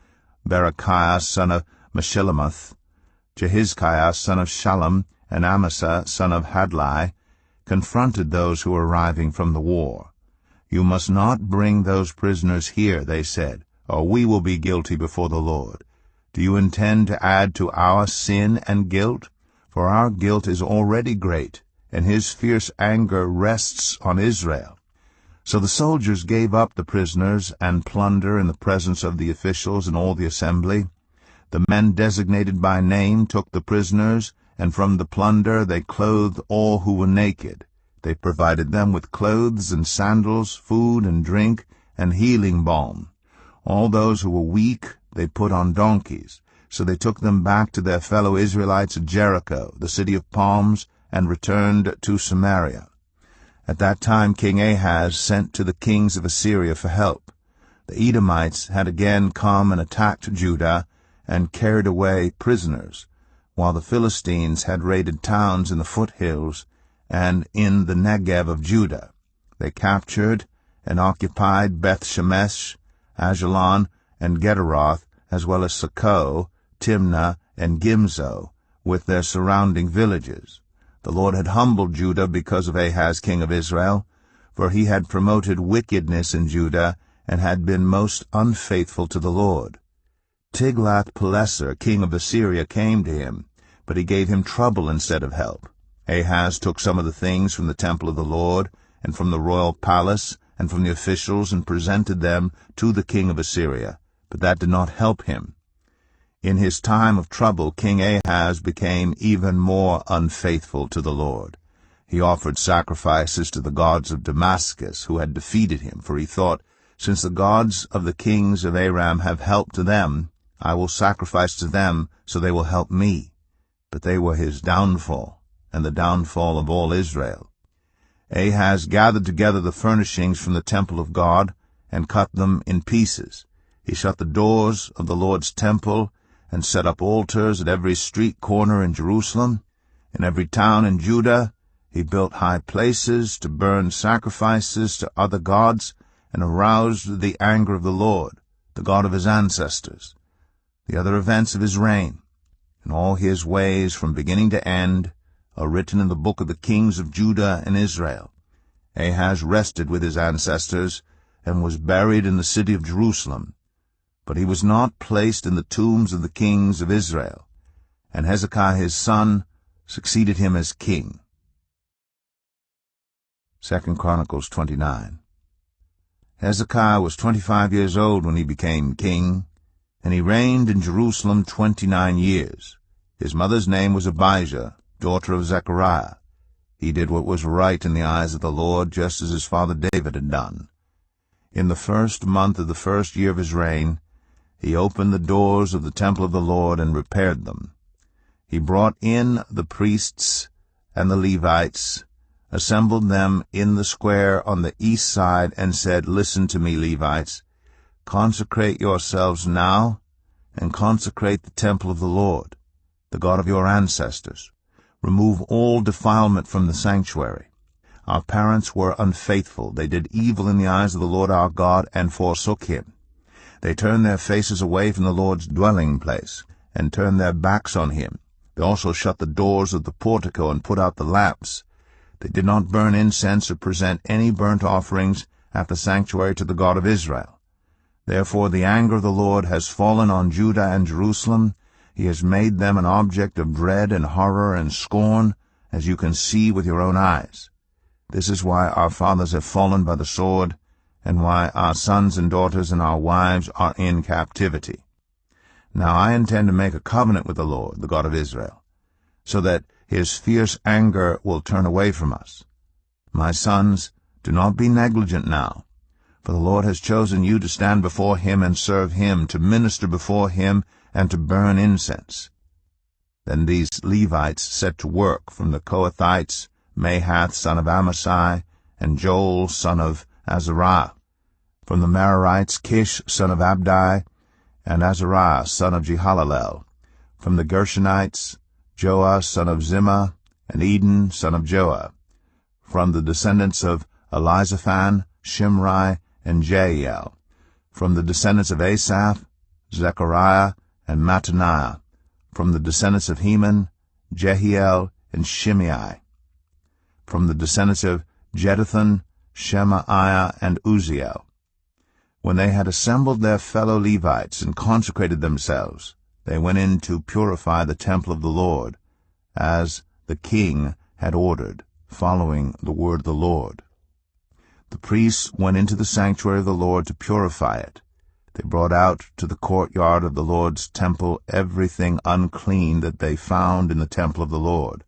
Speaker 1: Berechiah son of Meshillemoth, Jehizkiah son of Shallum, and Amasa son of Hadlai, confronted those who were arriving from the war. "You must not bring those prisoners here," they said, "or we will be guilty before the Lord. Do you intend to add to our sin and guilt? For our guilt is already great, and his fierce anger rests on Israel." So the soldiers gave up the prisoners and plunder in the presence of the officials and all the assembly. The men designated by name took the prisoners, and from the plunder they clothed all who were naked. They provided them with clothes and sandals, food and drink, and healing balm. All those who were weak they put on donkeys. So they took them back to their fellow Israelites at Jericho, the city of palms, and returned to Samaria. At that time King Ahaz sent to the kings of Assyria for help. The Edomites had again come and attacked Judah, and carried away prisoners, while the Philistines had raided towns in the foothills and in the Negev of Judah. They captured and occupied Beth-Shemesh, Ajalon, and Gederoth, as well as Socoh, Timnah, and Gimzo, with their surrounding villages. The Lord had humbled Judah because of Ahaz king of Israel, for he had promoted wickedness in Judah, and had been most unfaithful to the Lord. Tiglath-Pileser, king of Assyria, came to him, but he gave him trouble instead of help. Ahaz took some of the things from the temple of the Lord, and from the royal palace, and from the officials, and presented them to the king of Assyria, but that did not help him. In his time of trouble, King Ahaz became even more unfaithful to the Lord. He offered sacrifices to the gods of Damascus, who had defeated him, for he thought, "Since the gods of the kings of Aram have helped to them, I will sacrifice to them, so they will help me." But they were his downfall, and the downfall of all Israel. Ahaz gathered together the furnishings from the temple of God, and cut them in pieces. He shut the doors of the Lord's temple, and set up altars at every street corner in Jerusalem. In every town in Judah He built high places to burn sacrifices to other gods, and aroused the anger of the Lord, the God of his ancestors. The other events of his reign, and all his ways from beginning to end, are written in the book of the kings of Judah and Israel. Ahaz rested with his ancestors, and was buried in the city of Jerusalem. But he was not placed in the tombs of the kings of Israel, and Hezekiah his son succeeded him as king. 2 Chronicles 29. Hezekiah was 25 years old when he became king, and he reigned in Jerusalem 29 years. His mother's name was Abijah, daughter of Zechariah. He did what was right in the eyes of the Lord, just as his father David had done. In the 1st month of the 1st year of his reign, he opened the doors of the temple of the Lord and repaired them. He brought in the priests and the Levites, assembled them in the square on the east side, and said, "Listen to me, Levites. Consecrate yourselves now, and consecrate the temple of the Lord, the God of your ancestors. Remove all defilement from the sanctuary. Our parents were unfaithful. They did evil in the eyes of the Lord our God, and forsook him. They turned their faces away from the Lord's dwelling place, and turned their backs on him. They also shut the doors of the portico, and put out the lamps. They did not burn incense or present any burnt offerings at the sanctuary to the God of Israel. Therefore the anger of the Lord has fallen on Judah and Jerusalem. He has made them an object of dread and horror and scorn, as you can see with your own eyes. This is why our fathers have fallen by the sword, and why our sons and daughters and our wives are in captivity. Now I intend to make a covenant with the Lord, the God of Israel, so that his fierce anger will turn away from us. My sons, do not be negligent now, for the Lord has chosen you to stand before him and serve him, to minister before him, and to burn incense." Then these Levites set to work from the Kohathites, Mahath son of Amasai, and Joel son of Azariah; from the Merarites, Kish son of Abdi, and Azariah son of Jehalalel; from the Gershonites, Joah son of Zimmah, and Eden son of Joah; from the descendants of Elizaphan, Shimri, and Jeiel; from the descendants of Asaph, Zechariah, and Mattaniah; from the descendants of Heman, Jehiel, and Shimei; from the descendants of Jeduthun, Shemaiah, and Uzziel. When they had assembled their fellow Levites and consecrated themselves, they went in to purify the temple of the Lord, as the king had ordered, following the word of the Lord. The priests went into the sanctuary of the Lord to purify it. They brought out to the courtyard of the Lord's temple everything unclean that they found in the temple of the Lord.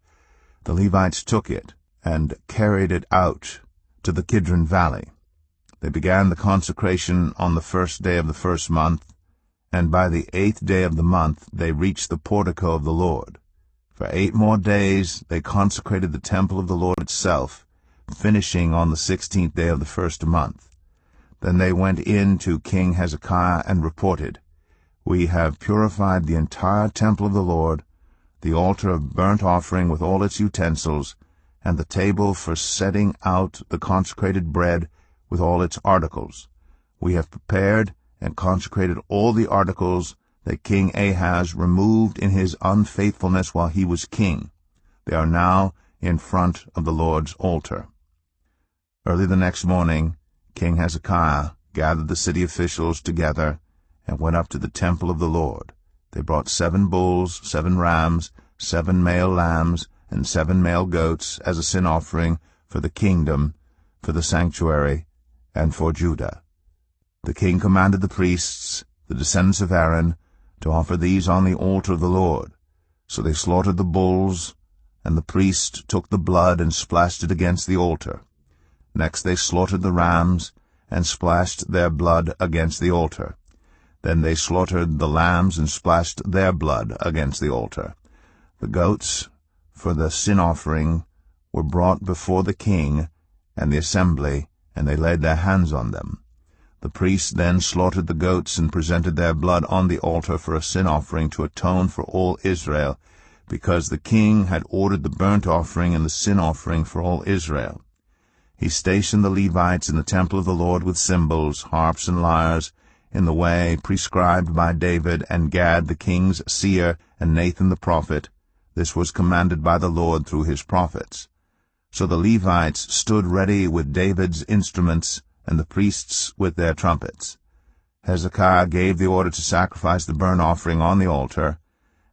Speaker 1: The Levites took it and carried it out to the Kidron Valley. They began the consecration on the 1st day of the 1st month, and by the 8th day of the month they reached the portico of the Lord. For 8 more days they consecrated the temple of the Lord itself, finishing on the 16th day of the 1st month. Then they went in to King Hezekiah and reported, "We have purified the entire temple of the Lord, the altar of burnt offering with all its utensils, and the table for setting out the consecrated bread with all its articles. We have prepared and consecrated all the articles that King Ahaz removed in his unfaithfulness while he was king. They are now in front of the Lord's altar." Early the next morning, King Hezekiah gathered the city officials together and went up to the temple of the Lord. They brought 7 bulls, 7 rams, 7 male lambs, and 7 male goats as a sin offering for the kingdom, for the sanctuary, and for Judah. The king commanded the priests, the descendants of Aaron, to offer these on the altar of the Lord. So they slaughtered the bulls, and the priest took the blood and splashed it against the altar. Next they slaughtered the rams, and splashed their blood against the altar. Then they slaughtered the lambs and splashed their blood against the altar. The goats, for the sin offering, were brought before the king and the assembly, and they laid their hands on them. The priests then slaughtered the goats and presented their blood on the altar for a sin offering to atone for all Israel, because the king had ordered the burnt offering and the sin offering for all Israel. He stationed the Levites in the temple of the Lord with cymbals, harps, and lyres, in the way prescribed by David and Gad the king's seer and Nathan the prophet. This was commanded by the Lord through his prophets. So the Levites stood ready with David's instruments, and the priests with their trumpets. Hezekiah gave the order to sacrifice the burnt offering on the altar.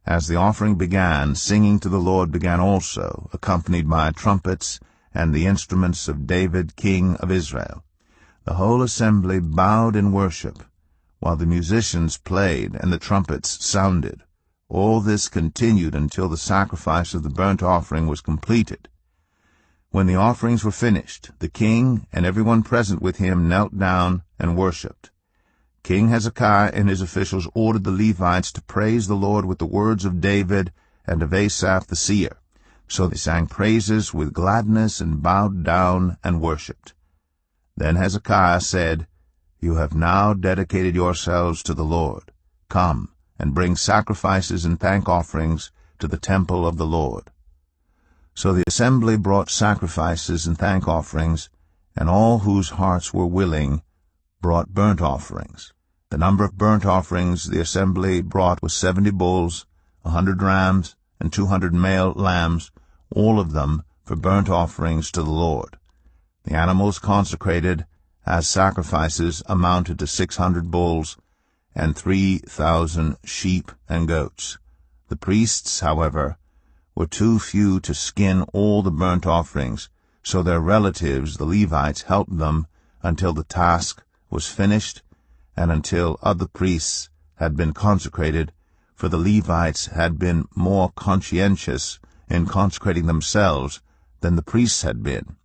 Speaker 1: As the offering began, singing to the Lord began also, accompanied by trumpets and the instruments of David king of Israel. The whole assembly bowed in worship, while the musicians played and the trumpets sounded. All this continued until the sacrifice of the burnt offering was completed. When the offerings were finished, the king and everyone present with him knelt down and worshipped. King Hezekiah and his officials ordered the Levites to praise the Lord with the words of David and of Asaph the seer. So they sang praises with gladness and bowed down and worshipped. Then Hezekiah said, "You have now dedicated yourselves to the Lord. Come and bring sacrifices and thank offerings to the temple of the Lord." So the assembly brought sacrifices and thank offerings, and all whose hearts were willing brought burnt offerings. The number of burnt offerings the assembly brought was 70 bulls, 100 rams, and 200 male lambs, all of them for burnt offerings to the Lord. The animals consecrated as sacrifices amounted to 600 bulls and 3,000 sheep and goats. The priests, however, were too few to skin all the burnt offerings, so their relatives, the Levites, helped them until the task was finished and until other priests had been consecrated, for the Levites had been more conscientious in consecrating themselves than the priests had been.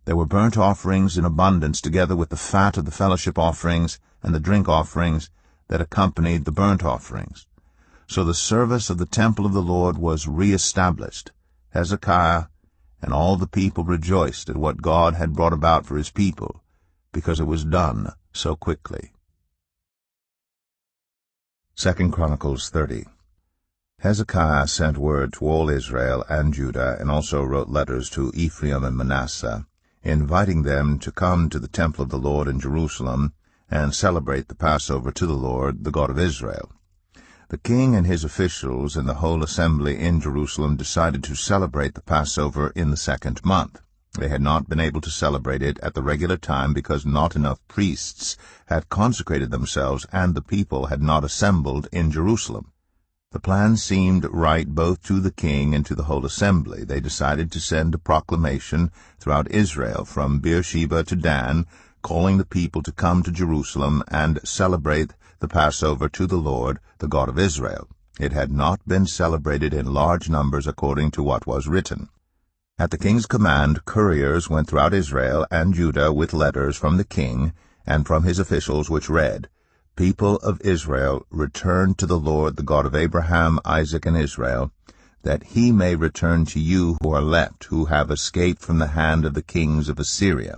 Speaker 1: There were burnt offerings in abundance, together with the fat of the fellowship offerings and the drink offerings that accompanied the burnt offerings. So the service of the temple of the Lord was re-established. Hezekiah and all the people rejoiced at what God had brought about for his people, because it was done so quickly. 2 Chronicles 30. Hezekiah sent word to all Israel and Judah, and also wrote letters to Ephraim and Manasseh, inviting them to come to the temple of the Lord in Jerusalem and celebrate the Passover to the Lord, the God of Israel. The king and his officials and the whole assembly in Jerusalem decided to celebrate the Passover in the 2nd month. They had not been able to celebrate it at the regular time because not enough priests had consecrated themselves and the people had not assembled in Jerusalem. The plan seemed right both to the king and to the whole assembly. They decided to send a proclamation throughout Israel from Beersheba to Dan, calling the people to come to Jerusalem and celebrate the Passover to the Lord, the God of Israel. It had not been celebrated in large numbers according to what was written. At the king's command, couriers went throughout Israel and Judah with letters from the king and from his officials, which read, "People of Israel, return to the Lord, the God of Abraham, Isaac, and Israel, that he may return to you who are left, who have escaped from the hand of the kings of Assyria.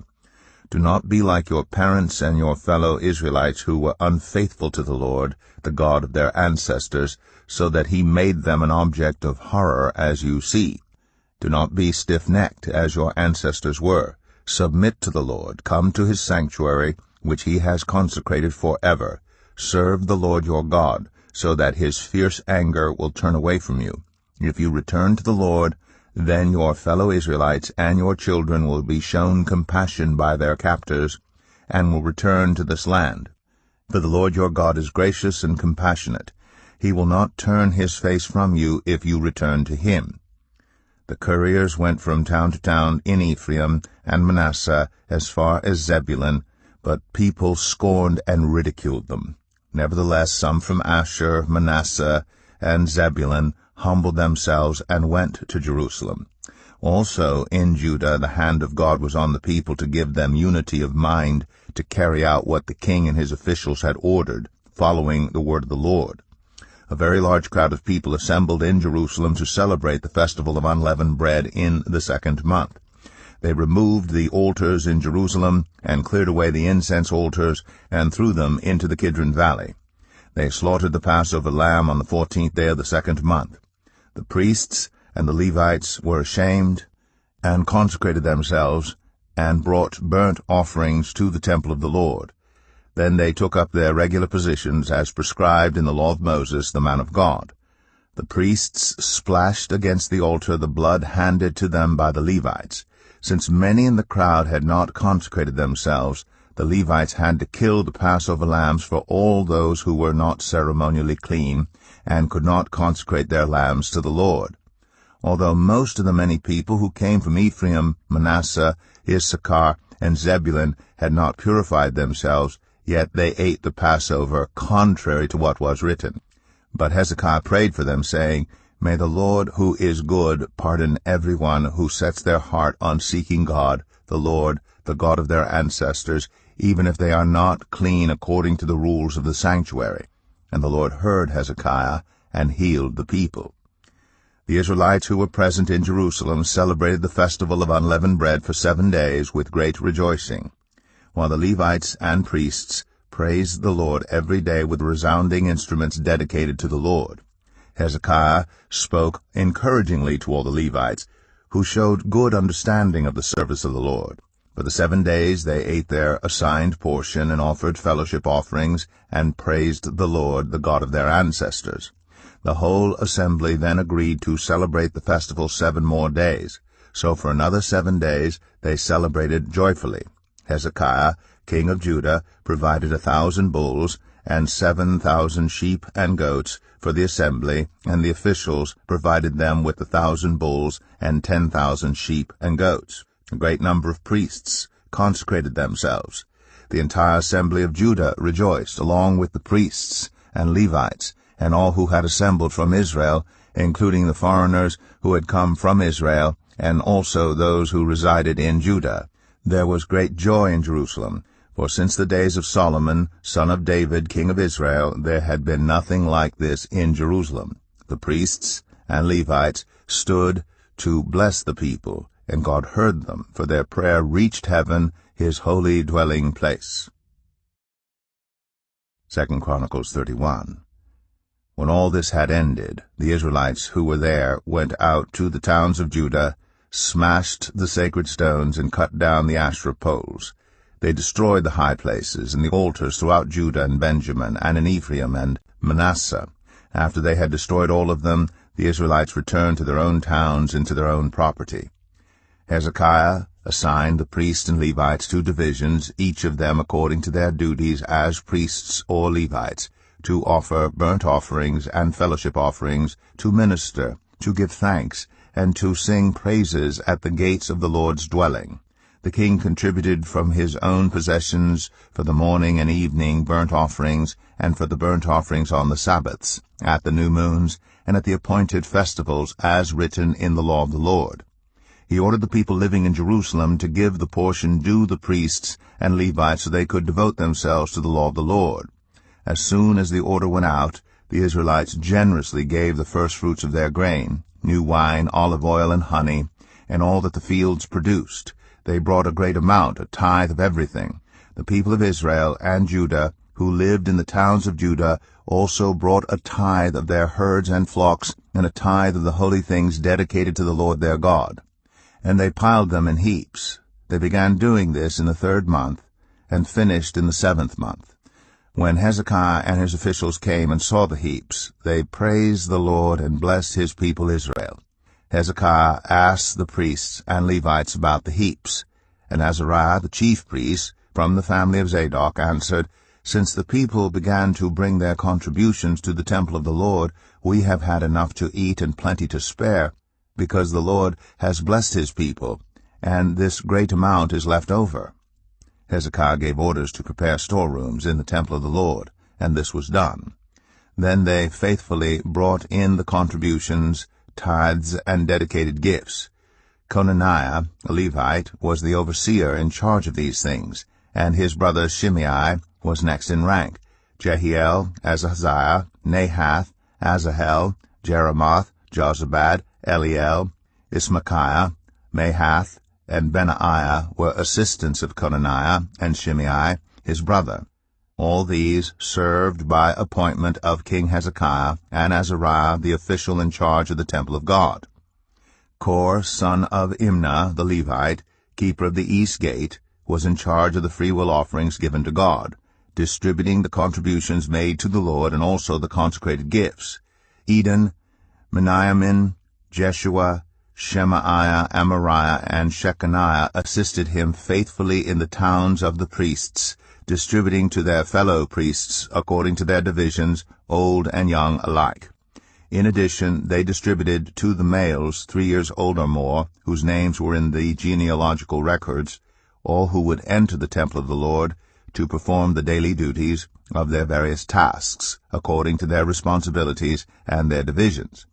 Speaker 1: Do not be like your parents and your fellow Israelites who were unfaithful to the Lord, the God of their ancestors, so that he made them an object of horror, as you see. Do not be stiff-necked, as your ancestors were. Submit to the Lord. Come to his sanctuary, which he has consecrated forever. Serve the Lord your God, so that his fierce anger will turn away from you. If you return to the Lord, then your fellow Israelites and your children will be shown compassion by their captors, and will return to this land. For the Lord your God is gracious and compassionate. He will not turn his face from you if you return to him." The couriers went from town to town in Ephraim and Manasseh as far as Zebulun, but people scorned and ridiculed them. Nevertheless, some from Asher, Manasseh, and Zebulun humbled themselves and went to Jerusalem. Also in Judah the hand of God was on the people to give them unity of mind to carry out what the king and his officials had ordered, following the word of the Lord. A very large crowd of people assembled in Jerusalem to celebrate the festival of unleavened bread in the 2nd month. They removed the altars in Jerusalem and cleared away the incense altars and threw them into the Kidron Valley. They slaughtered the Passover lamb on the 14th day of the 2nd month. The priests and the Levites were ashamed, and consecrated themselves, and brought burnt offerings to the temple of the Lord. Then they took up their regular positions as prescribed in the law of Moses, the man of God. The priests splashed against the altar the blood handed to them by the Levites. Since many in the crowd had not consecrated themselves, the Levites had to kill the Passover lambs for all those who were not ceremonially clean, and could not consecrate their lambs to the Lord. Although most of the many people who came from Ephraim, Manasseh, Issachar, and Zebulun had not purified themselves, yet they ate the Passover contrary to what was written. But Hezekiah prayed for them, saying, May the Lord, who is good, pardon everyone who sets their heart on seeking God, the Lord, the God of their ancestors, even if they are not clean according to the rules of the sanctuary. And the Lord heard Hezekiah, and healed the people. The Israelites who were present in Jerusalem celebrated the festival of unleavened bread for 7 days with great rejoicing, while the Levites and priests praised the Lord every day with resounding instruments dedicated to the Lord. Hezekiah spoke encouragingly to all the Levites, who showed good understanding of the service of the Lord. For the 7 days they ate their assigned portion and offered fellowship offerings and praised the Lord, the God of their ancestors. The whole assembly then agreed to celebrate the festival 7 more days. So for another 7 days they celebrated joyfully. Hezekiah, king of Judah, provided 1,000 bulls and 7,000 sheep and goats for the assembly, and the officials provided them with 1,000 bulls and 10,000 sheep and goats. A great number of priests consecrated themselves. The entire assembly of Judah rejoiced, along with the priests and Levites, and all who had assembled from Israel, including the foreigners who had come from Israel, and also those who resided in Judah. There was great joy in Jerusalem, for since the days of Solomon, son of David, king of Israel, there had been nothing like this in Jerusalem. The priests and Levites stood to bless the people, and God heard them, for their prayer reached heaven, his holy dwelling place. 2 Chronicles 31. When all this had ended, the Israelites who were there went out to the towns of Judah, smashed the sacred stones, and cut down the Asherah poles. They destroyed the high places and the altars throughout Judah and Benjamin, and in Ephraim and Manasseh. After they had destroyed all of them, the Israelites returned to their own towns and to their own property. Hezekiah assigned the priests and Levites 2 divisions, each of them according to their duties as priests or Levites, to offer burnt offerings and fellowship offerings, to minister, to give thanks, and to sing praises at the gates of the Lord's dwelling. The king contributed from his own possessions for the morning and evening burnt offerings, and for the burnt offerings on the Sabbaths, at the new moons, and at the appointed festivals, as written in the law of the Lord. He ordered the people living in Jerusalem to give the portion due the priests and Levites so they could devote themselves to the law of the Lord. As soon as the order went out, the Israelites generously gave the firstfruits of their grain, new wine, olive oil, and honey, and all that the fields produced. They brought a great amount, a tithe of everything. The people of Israel and Judah, who lived in the towns of Judah, also brought a tithe of their herds and flocks, and a tithe of the holy things dedicated to the Lord their God. And they piled them in heaps. They began doing this in the 3rd month, and finished in the 7th month. When Hezekiah and his officials came and saw the heaps, they praised the Lord and blessed his people Israel. Hezekiah asked the priests and Levites about the heaps, and Azariah, the chief priest, from the family of Zadok, answered, Since the people began to bring their contributions to the temple of the Lord, we have had enough to eat and plenty to spare, because the Lord has blessed his people, and this great amount is left over. Hezekiah gave orders to prepare storerooms in the temple of the Lord, and this was done. Then they faithfully brought in the contributions, tithes, and dedicated gifts. Conaniah, a Levite, was the overseer in charge of these things, and his brother Shimei was next in rank. Jehiel, Azaziah, Nahath, Asahel, Jeremoth, Jozabad, Eliel, Ismachiah, Mahath, and Benaiah were assistants of Conaniah, and Shimei, his brother. All these served by appointment of King Hezekiah, and Azariah, the official in charge of the temple of God. Kor, son of Imnah, the Levite, keeper of the east gate, was in charge of the freewill offerings given to God, distributing the contributions made to the Lord and also the consecrated gifts. Eden, Meniamin, Jeshua, Shemaiah, Amariah, and Shechaniah assisted him faithfully in the towns of the priests, distributing to their fellow priests according to their divisions, old and young alike. In addition, they distributed to the males 3 years old or more, whose names were in the genealogical records, all who would enter the temple of the Lord to perform the daily duties of their various tasks, according to their responsibilities and their divisions.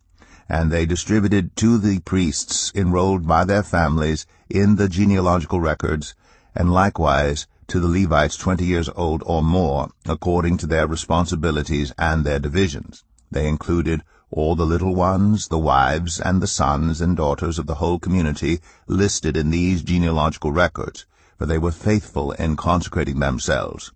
Speaker 1: And they distributed to the priests enrolled by their families in the genealogical records, and likewise to the Levites 20 years old or more, according to their responsibilities and their divisions. They included all the little ones, the wives, and the sons and daughters of the whole community listed in these genealogical records, for they were faithful in consecrating themselves.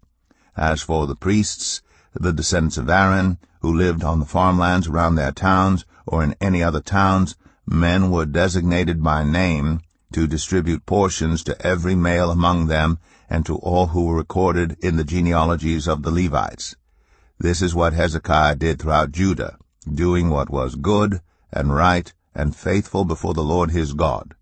Speaker 1: As for the priests, the descendants of Aaron, who lived on the farmlands around their towns or in any other towns, men were designated by name to distribute portions to every male among them and to all who were recorded in the genealogies of the Levites. This is what Hezekiah did throughout Judah, doing what was good and right and faithful before the Lord his God.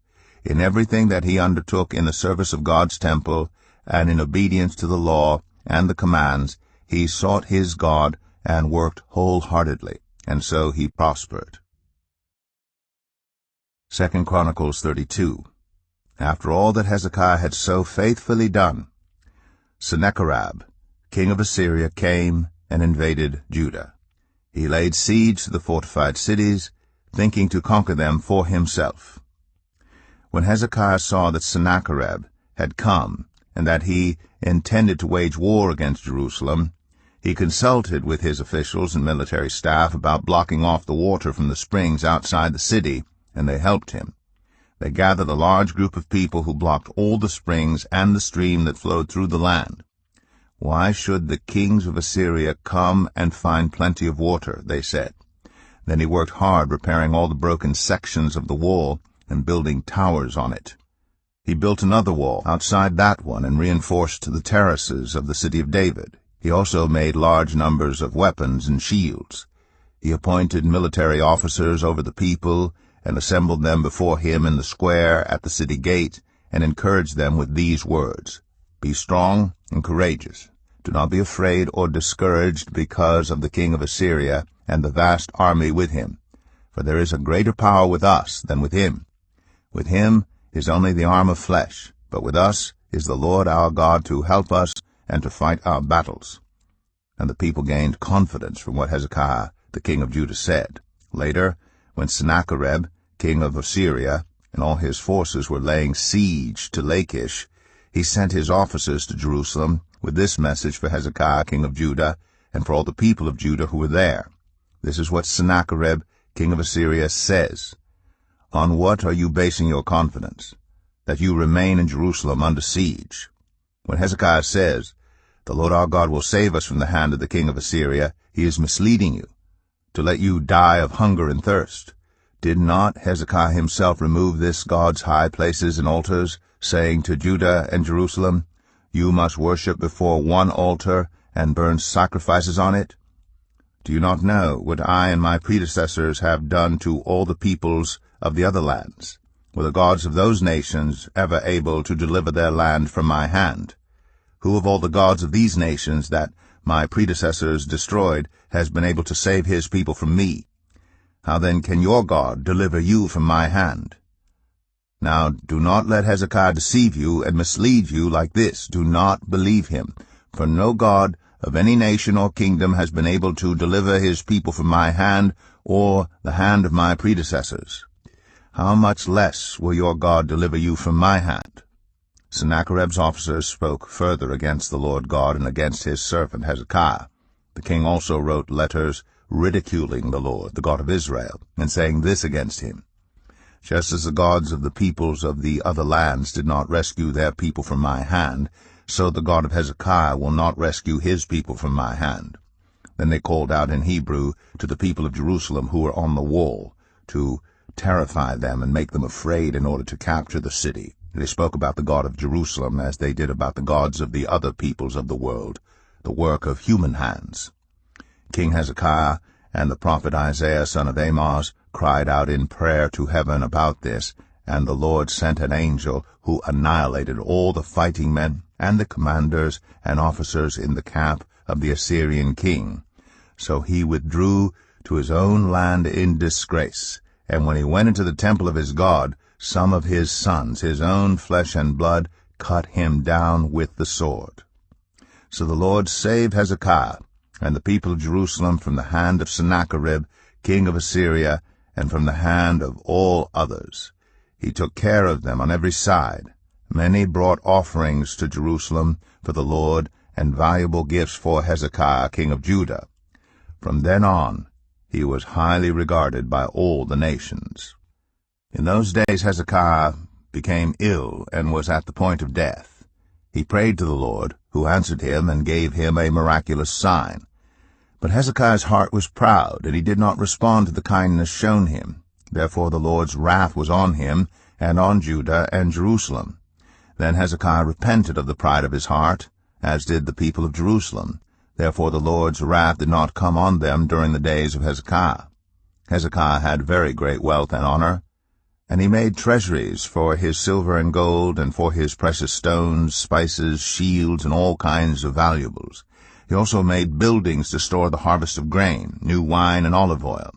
Speaker 1: In everything that he undertook in the service of God's temple, and in obedience to the law and the commands, he sought his God and worked wholeheartedly, and so he prospered. 2 Chronicles 32. After all that Hezekiah had so faithfully done, Sennacherib, king of Assyria, came and invaded Judah. He laid siege to the fortified cities, thinking to conquer them for himself. When Hezekiah saw that Sennacherib had come, and that he intended to wage war against Jerusalem, he consulted with his officials and military staff about blocking off the water from the springs outside the city, and they helped him. They gathered a large group of people who blocked all the springs and the stream that flowed through the land. Why should the kings of Assyria come and find plenty of water, they said. Then he worked hard repairing all the broken sections of the wall and building towers on it. He built another wall outside that one and reinforced the terraces of the city of David. He also made large numbers of weapons and shields. He appointed military officers over the people and assembled them before him in the square at the city gate and encouraged them with these words, "Be strong and courageous. Do not be afraid or discouraged because of the king of Assyria and the vast army with him, for there is a greater power with us than with him. With him is only the arm of flesh, but with us is the Lord our God to help us and to fight our battles." And the people gained confidence from what Hezekiah, the king of Judah, said. Later, when Sennacherib, king of Assyria, and all his forces were laying siege to Lachish, he sent his officers to Jerusalem with this message for Hezekiah, king of Judah, and for all the people of Judah who were there. This is what Sennacherib, king of Assyria, says. On what are you basing your confidence, that you remain in Jerusalem under siege? When Hezekiah says, "The Lord our God will save us from the hand of the king of Assyria," he is misleading you, to let you die of hunger and thirst. Did not Hezekiah himself remove this God's high places and altars, saying to Judah and Jerusalem, "You must worship before one altar and burn sacrifices on it"? Do you not know what I and my predecessors have done to all the peoples of the other lands? Were the gods of those nations ever able to deliver their land from my hand? Who of all the gods of these nations that my predecessors destroyed has been able to save his people from me? How then can your God deliver you from my hand? Now do not let Hezekiah deceive you and mislead you like this. Do not believe him, for no God of any nation or kingdom has been able to deliver his people from my hand or the hand of my predecessors. How much less will your God deliver you from my hand? Sennacherib's officers spoke further against the Lord God and against his servant Hezekiah. The king also wrote letters ridiculing the Lord, the God of Israel, and saying this against him: "Just as the gods of the peoples of the other lands did not rescue their people from my hand, so the God of Hezekiah will not rescue his people from my hand." Then they called out in Hebrew to the people of Jerusalem who were on the wall, to terrify them and make them afraid in order to capture the city. They spoke about the God of Jerusalem as they did about the gods of the other peoples of the world, the work of human hands. King Hezekiah and the prophet Isaiah son of Amoz cried out in prayer to heaven about this, and the Lord sent an angel who annihilated all the fighting men and the commanders and officers in the camp of the Assyrian king. So he withdrew to his own land in disgrace, and when he went into the temple of his God, some of his sons, his own flesh and blood, cut him down with the sword. So the Lord saved Hezekiah and the people of Jerusalem from the hand of Sennacherib, king of Assyria, and from the hand of all others. He took care of them on every side. Many brought offerings to Jerusalem for the Lord, and valuable gifts for Hezekiah, king of Judah. From then on, he was highly regarded by all the nations. In those days Hezekiah became ill and was at the point of death. He prayed to the Lord, who answered him and gave him a miraculous sign. But Hezekiah's heart was proud, and he did not respond to the kindness shown him. Therefore the Lord's wrath was on him, and on Judah and Jerusalem. Then Hezekiah repented of the pride of his heart, as did the people of Jerusalem. Therefore the Lord's wrath did not come on them during the days of Hezekiah. Hezekiah had very great wealth and honor, and he made treasuries for his silver and gold, and for his precious stones, spices, shields, and all kinds of valuables. He also made buildings to store the harvest of grain, new wine, and olive oil.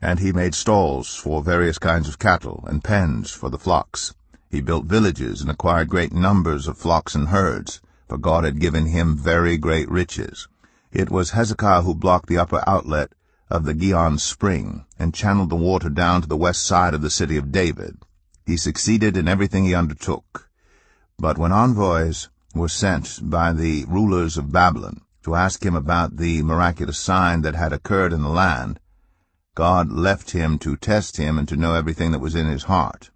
Speaker 1: And he made stalls for various kinds of cattle, and pens for the flocks. He built villages and acquired great numbers of flocks and herds, for God had given him very great riches. It was Hezekiah who blocked the upper outlet of the Gihon spring, and channeled the water down to the west side of the city of David. He succeeded in everything he undertook. But when envoys were sent by the rulers of Babylon to ask him about the miraculous sign that had occurred in the land, God left him to test him and to know everything that was in his heart.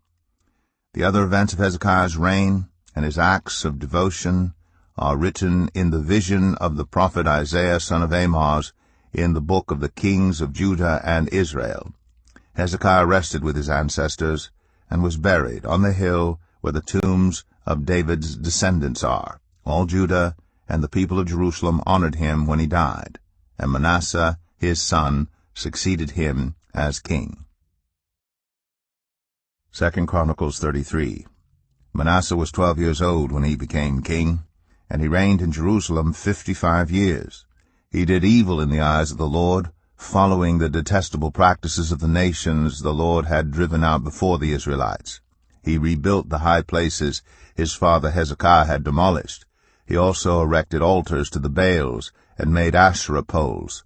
Speaker 1: The other events of Hezekiah's reign and his acts of devotion are written in the vision of the prophet Isaiah son of Amoz in the book of the kings of Judah and Israel. Hezekiah rested with his ancestors and was buried on the hill where the tombs of David's descendants are. All Judah and the people of Jerusalem honored him when he died, and Manasseh, his son, succeeded him as king. 2 Chronicles 33. Manasseh was 12 years old when he became king, and he reigned in Jerusalem 55 years. He did evil in the eyes of the Lord, following the detestable practices of the nations the Lord had driven out before the Israelites. He rebuilt the high places his father Hezekiah had demolished. He also erected altars to the Baals and made Asherah poles.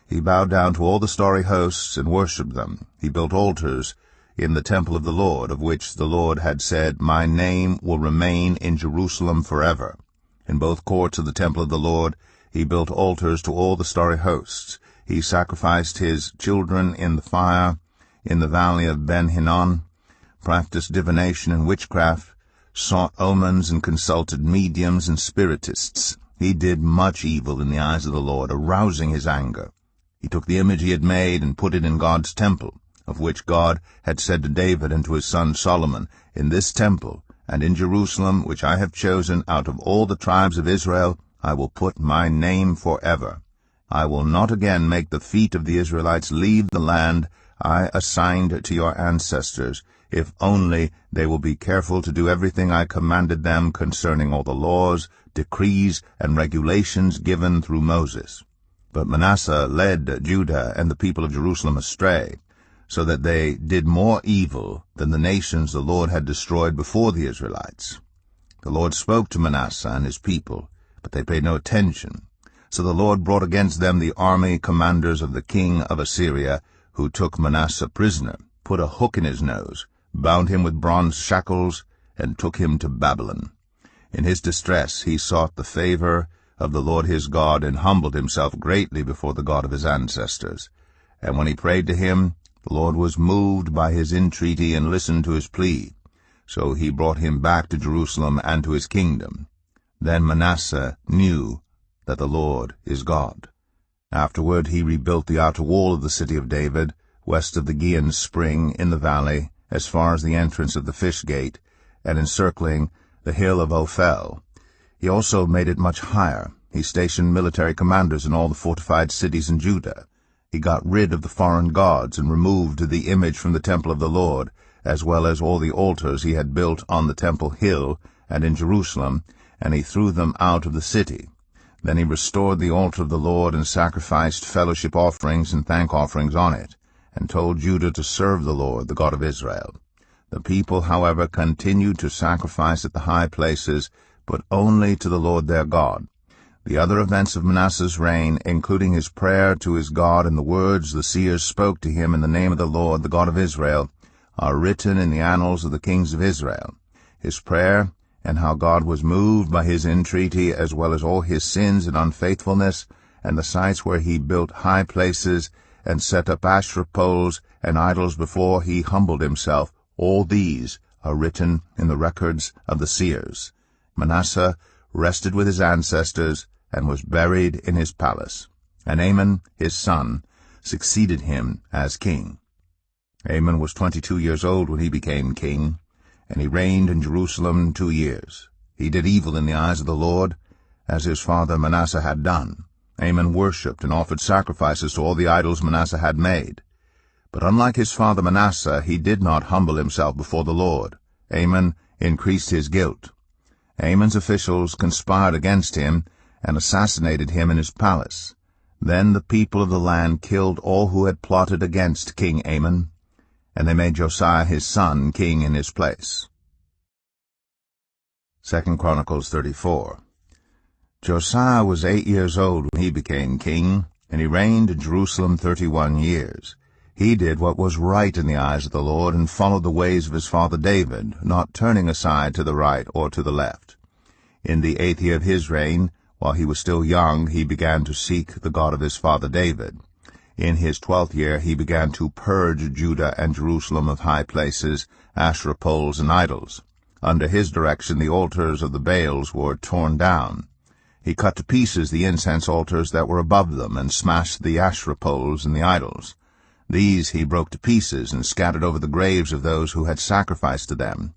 Speaker 1: He bowed down to all the starry hosts and worshipped them. He built altars in the temple of the Lord, of which the Lord had said, "My name will remain in Jerusalem forever." In both courts of the temple of the Lord he built altars to all the starry hosts. He sacrificed his children in the fire in the valley of Ben-Hinnom, practiced divination and witchcraft, sought omens, and consulted mediums and spiritists. He did much evil in the eyes of the Lord, arousing his anger. He took the image he had made and put it in God's temple, of which God had said to David and to his son Solomon, "In this temple and in Jerusalem, which I have chosen out of all the tribes of Israel, I will put my name forever. I will not again make the feet of the Israelites leave the land I assigned to your ancestors, if only they will be careful to do everything I commanded them concerning all the laws, decrees, and regulations given through Moses." But Manasseh led Judah and the people of Jerusalem astray, so that they did more evil than the nations the Lord had destroyed before the Israelites. The Lord spoke to Manasseh and his people, but they paid no attention. So the Lord brought against them the army commanders of the king of Assyria, who took Manasseh prisoner, put a hook in his nose, bound him with bronze shackles, and took him to Babylon. In his distress he sought the favor of the Lord his God, and humbled himself greatly before the God of his ancestors. And when he prayed to him, the Lord was moved by his entreaty and listened to his plea. So he brought him back to Jerusalem and to his kingdom. Then Manasseh knew that the Lord is God. Afterward he rebuilt the outer wall of the city of David, west of the Gihon spring in the valley, as far as the entrance of the fish gate, and encircling the hill of Ophel. He also made it much higher. He stationed military commanders in all the fortified cities in Judah. He got rid of the foreign gods and removed the image from the temple of the Lord, as well as all the altars he had built on the temple hill and in Jerusalem, and he threw them out of the city. Then he restored the altar of the Lord and sacrificed fellowship offerings and thank offerings on it, and told Judah to serve the Lord, the God of Israel. The people, however, continued to sacrifice at the high places, but only to the Lord their God. The other events of Manasseh's reign, including his prayer to his God and the words the seers spoke to him in the name of the Lord, the God of Israel, are written in the annals of the kings of Israel. His prayer, and how God was moved by his entreaty, as well as all his sins and unfaithfulness, and the sites where he built high places, and set up Asherah poles and idols before he humbled himself, all these are written in the records of the seers. Manasseh rested with his ancestors, and was buried in his palace. And Amon, his son, succeeded him as king. Amon was 22 years old when he became king, and he reigned in Jerusalem 2 years. He did evil in the eyes of the Lord, as his father Manasseh had done. Amon worshipped and offered sacrifices to all the idols Manasseh had made. But unlike his father Manasseh, he did not humble himself before the Lord. Amon increased his guilt. Amon's officials conspired against him and assassinated him in his palace. Then the people of the land killed all who had plotted against King Amon, and they made Josiah his son king in his place. 2 Chronicles 34. Josiah was 8 years old when he became king, and he reigned in Jerusalem 31 years. He did what was right in the eyes of the Lord, and followed the ways of his father David, not turning aside to the right or to the left. In the 8th year of his reign, while he was still young, he began to seek the God of his father David. In his 12th year he began to purge Judah and Jerusalem of high places, Asherah poles, and idols. Under his direction the altars of the Baals were torn down. He cut to pieces the incense altars that were above them, and smashed the Asherah poles and the idols. These he broke to pieces and scattered over the graves of those who had sacrificed to them.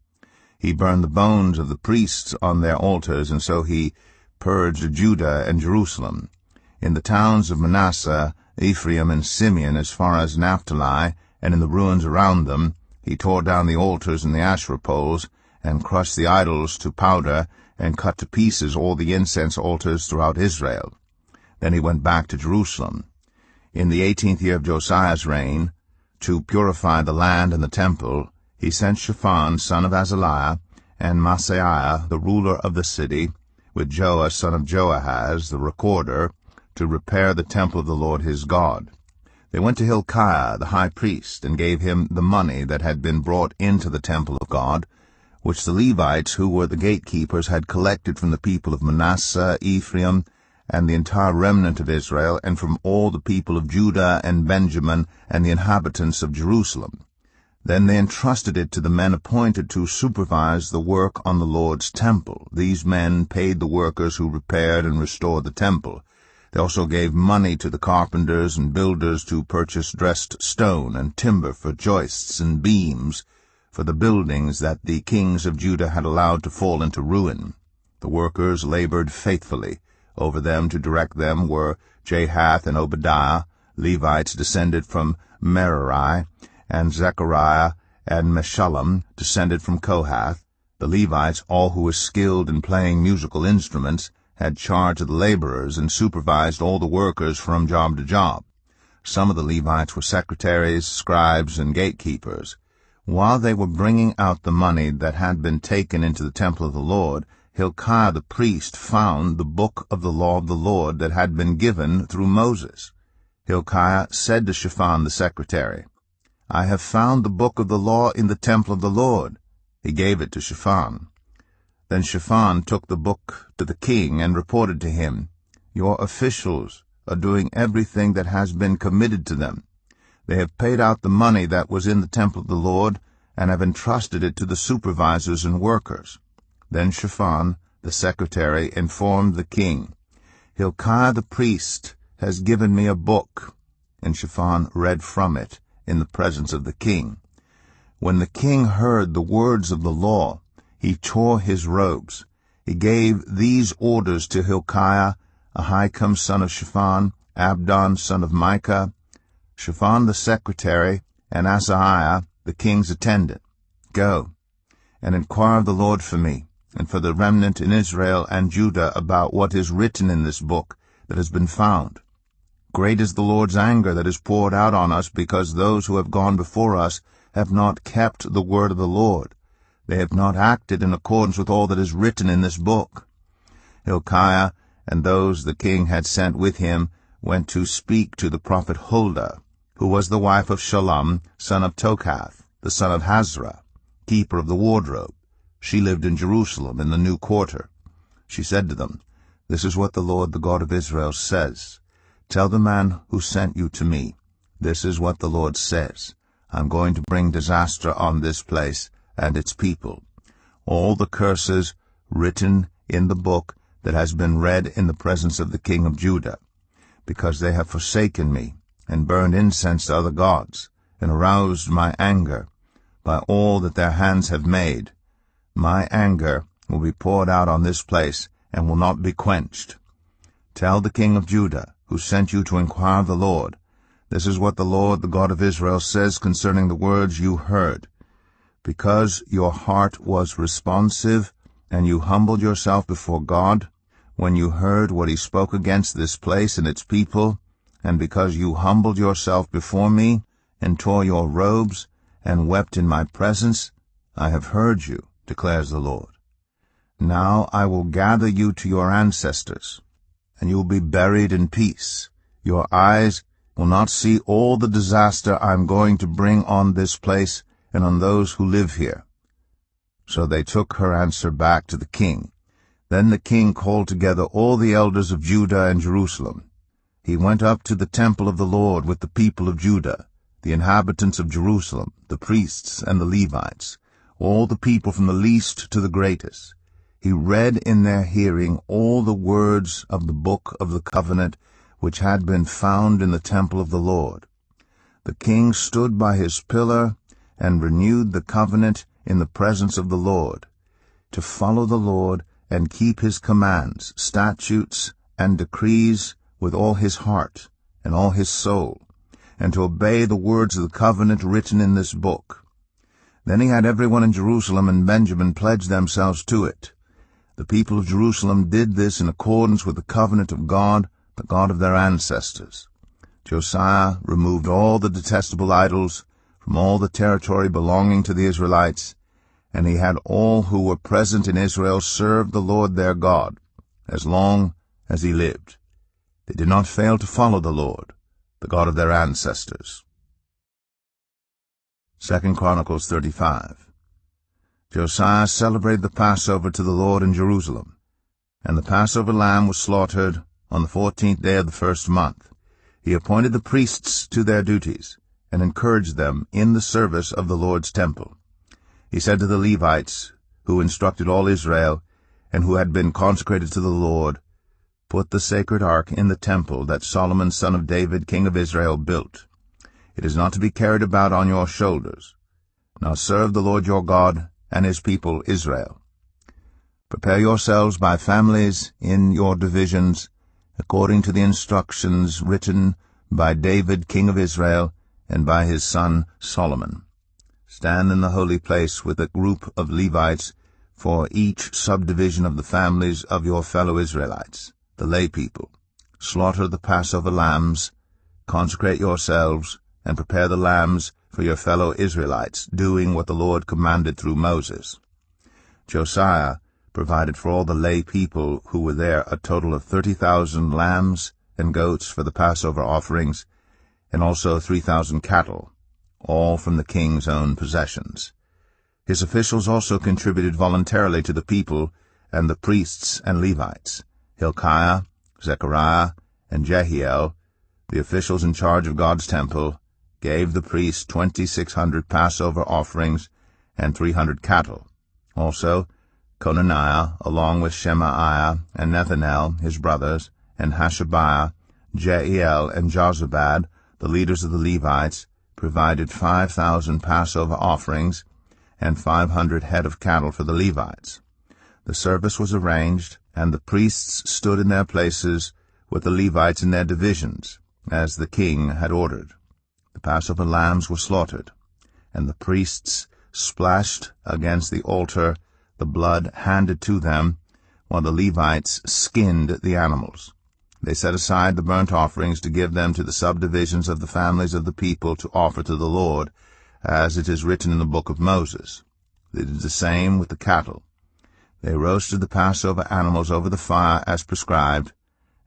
Speaker 1: He burned the bones of the priests on their altars, and so he purged Judah and Jerusalem. In the towns of Manasseh, Ephraim, and Simeon, as far as Naphtali, and in the ruins around them, he tore down the altars and the Asherah poles, and crushed the idols to powder, and cut to pieces all the incense altars throughout Israel. Then he went back to Jerusalem. In the 18th year of Josiah's reign, to purify the land and the temple, he sent Shaphan, son of Azaliah, and Maaseiah, the ruler of the city, with Joah, son of Joahaz, the recorder, to repair the temple of the Lord his God. They went to Hilkiah, the high priest, and gave him the money that had been brought into the temple of God, which the Levites, who were the gatekeepers, had collected from the people of Manasseh, Ephraim, and the entire remnant of Israel, and from all the people of Judah and Benjamin, and the inhabitants of Jerusalem. Then they entrusted it to the men appointed to supervise the work on the Lord's temple. These men paid the workers who repaired and restored the temple. They also gave money to the carpenters and builders to purchase dressed stone and timber for joists and beams, for the buildings that the kings of Judah had allowed to fall into ruin. The workers labored faithfully. Over them to direct them were Jahath and Obadiah, Levites descended from Merari, and Zechariah and Meshullam, descended from Kohath. The Levites, all who were skilled in playing musical instruments, had charge of the laborers and supervised all the workers from job to job. Some of the Levites were secretaries, scribes, and gatekeepers. While they were bringing out the money that had been taken into the temple of the Lord, Hilkiah the priest found the book of the law of the Lord that had been given through Moses. Hilkiah said to Shaphan the secretary, "I have found the book of the law in the temple of the Lord." He gave it to Shaphan. Then Shaphan took the book to the king and reported to him, "Your officials are doing everything that has been committed to them. They have paid out the money that was in the temple of the Lord, and have entrusted it to the supervisors and workers." Then Shaphan, the the secretary, informed the king, "Hilkiah the priest has given me a book," and Shaphan read from it in the presence of the king. When the king heard the words of the law, he tore his robes. He gave these orders to Hilkiah, Ahikam son of Shaphan, Abdon son of Micah, Shaphan the secretary, and Asaiah the king's attendant. "Go, and inquire of the Lord for me, and for the remnant in Israel and Judah about what is written in this book that has been found. Great is the Lord's anger that is poured out on us, because those who have gone before us have not kept the word of the Lord. They have not acted in accordance with all that is written in this book." Hilkiah and those the king had sent with him went to speak to the prophet Huldah, who was the wife of Shallum, son of Tokath, the son of Hazra, keeper of the wardrobe. She lived in Jerusalem in the new quarter. She said to them, "This is what the Lord, the God of Israel, says. Tell the man who sent you to me, this is what the Lord says. I'm going to bring disaster on this place and its people. All the curses written in the book that has been read in the presence of the king of Judah, because they have forsaken me and burned incense to other gods, and aroused my anger by all that their hands have made. My anger will be poured out on this place and will not be quenched. Tell the king of Judah, who sent you to inquire of the Lord, this is what the Lord, the God of Israel, says concerning the words you heard. Because your heart was responsive, and you humbled yourself before God, when you heard what he spoke against this place and its people, and because you humbled yourself before me, and tore your robes, and wept in my presence, I have heard you, declares the Lord. Now I will gather you to your ancestors, and you will be buried in peace. Your eyes will not see all the disaster I am going to bring on this place and on those who live here." So they took her answer back to the king. Then the king called together all the elders of Judah and Jerusalem. He went up to the temple of the Lord with the people of Judah, the inhabitants of Jerusalem, the priests and the Levites, all the people from the least to the greatest. He read in their hearing all the words of the book of the covenant which had been found in the temple of the Lord. The king stood by his pillar and renewed the covenant in the presence of the Lord, to follow the Lord and keep his commands, statutes, and decrees with all his heart and all his soul, and to obey the words of the covenant written in this book. Then he had everyone in Jerusalem and Benjamin pledge themselves to it. The people of Jerusalem did this in accordance with the covenant of God, the God of their ancestors. Josiah removed all the detestable idols from all the territory belonging to the Israelites, and he had all who were present in Israel serve the Lord their God, as long as he lived. They did not fail to follow the Lord, the God of their ancestors. 2 Chronicles 35. Josiah celebrated the Passover to the Lord in Jerusalem, and the Passover lamb was slaughtered on the 14th day of the first month. He appointed the priests to their duties, and encouraged them in the service of the Lord's temple. He said to the Levites, who instructed all Israel, and who had been consecrated to the Lord, "Put the sacred ark in the temple that Solomon son of David, king of Israel, built. It is not to be carried about on your shoulders. Now serve the Lord your God and his people Israel. Prepare yourselves by families in your divisions, according to the instructions written by David, king of Israel, and by his son Solomon. Stand in the holy place with a group of Levites for each subdivision of the families of your fellow Israelites, the lay people. Slaughter the Passover lambs, consecrate yourselves, and prepare the lambs for your fellow Israelites, doing what the Lord commanded through Moses." Josiah provided for all the lay people who were there a total of 30,000 lambs and goats for the Passover offerings, and also 3,000 cattle, all from the king's own possessions. His officials also contributed voluntarily to the people and the priests and Levites. Hilkiah, Zechariah, and Jehiel, the officials in charge of God's temple, gave the priests 2,600 Passover offerings and 300 cattle. Also, Conaniah, along with Shemaiah and Nethanel, his brothers, and Hashabiah, Jeiel, and Jozabad, the leaders of the Levites, provided 5,000 Passover offerings and 500 head of cattle for the Levites. The service was arranged, and the priests stood in their places with the Levites in their divisions, as the king had ordered. The Passover lambs were slaughtered, and the priests splashed against the altar the blood handed to them, while the Levites skinned the animals. They set aside the burnt offerings to give them to the subdivisions of the families of the people to offer to the Lord, as it is written in the book of Moses. They did the same with the cattle. They roasted the Passover animals over the fire as prescribed,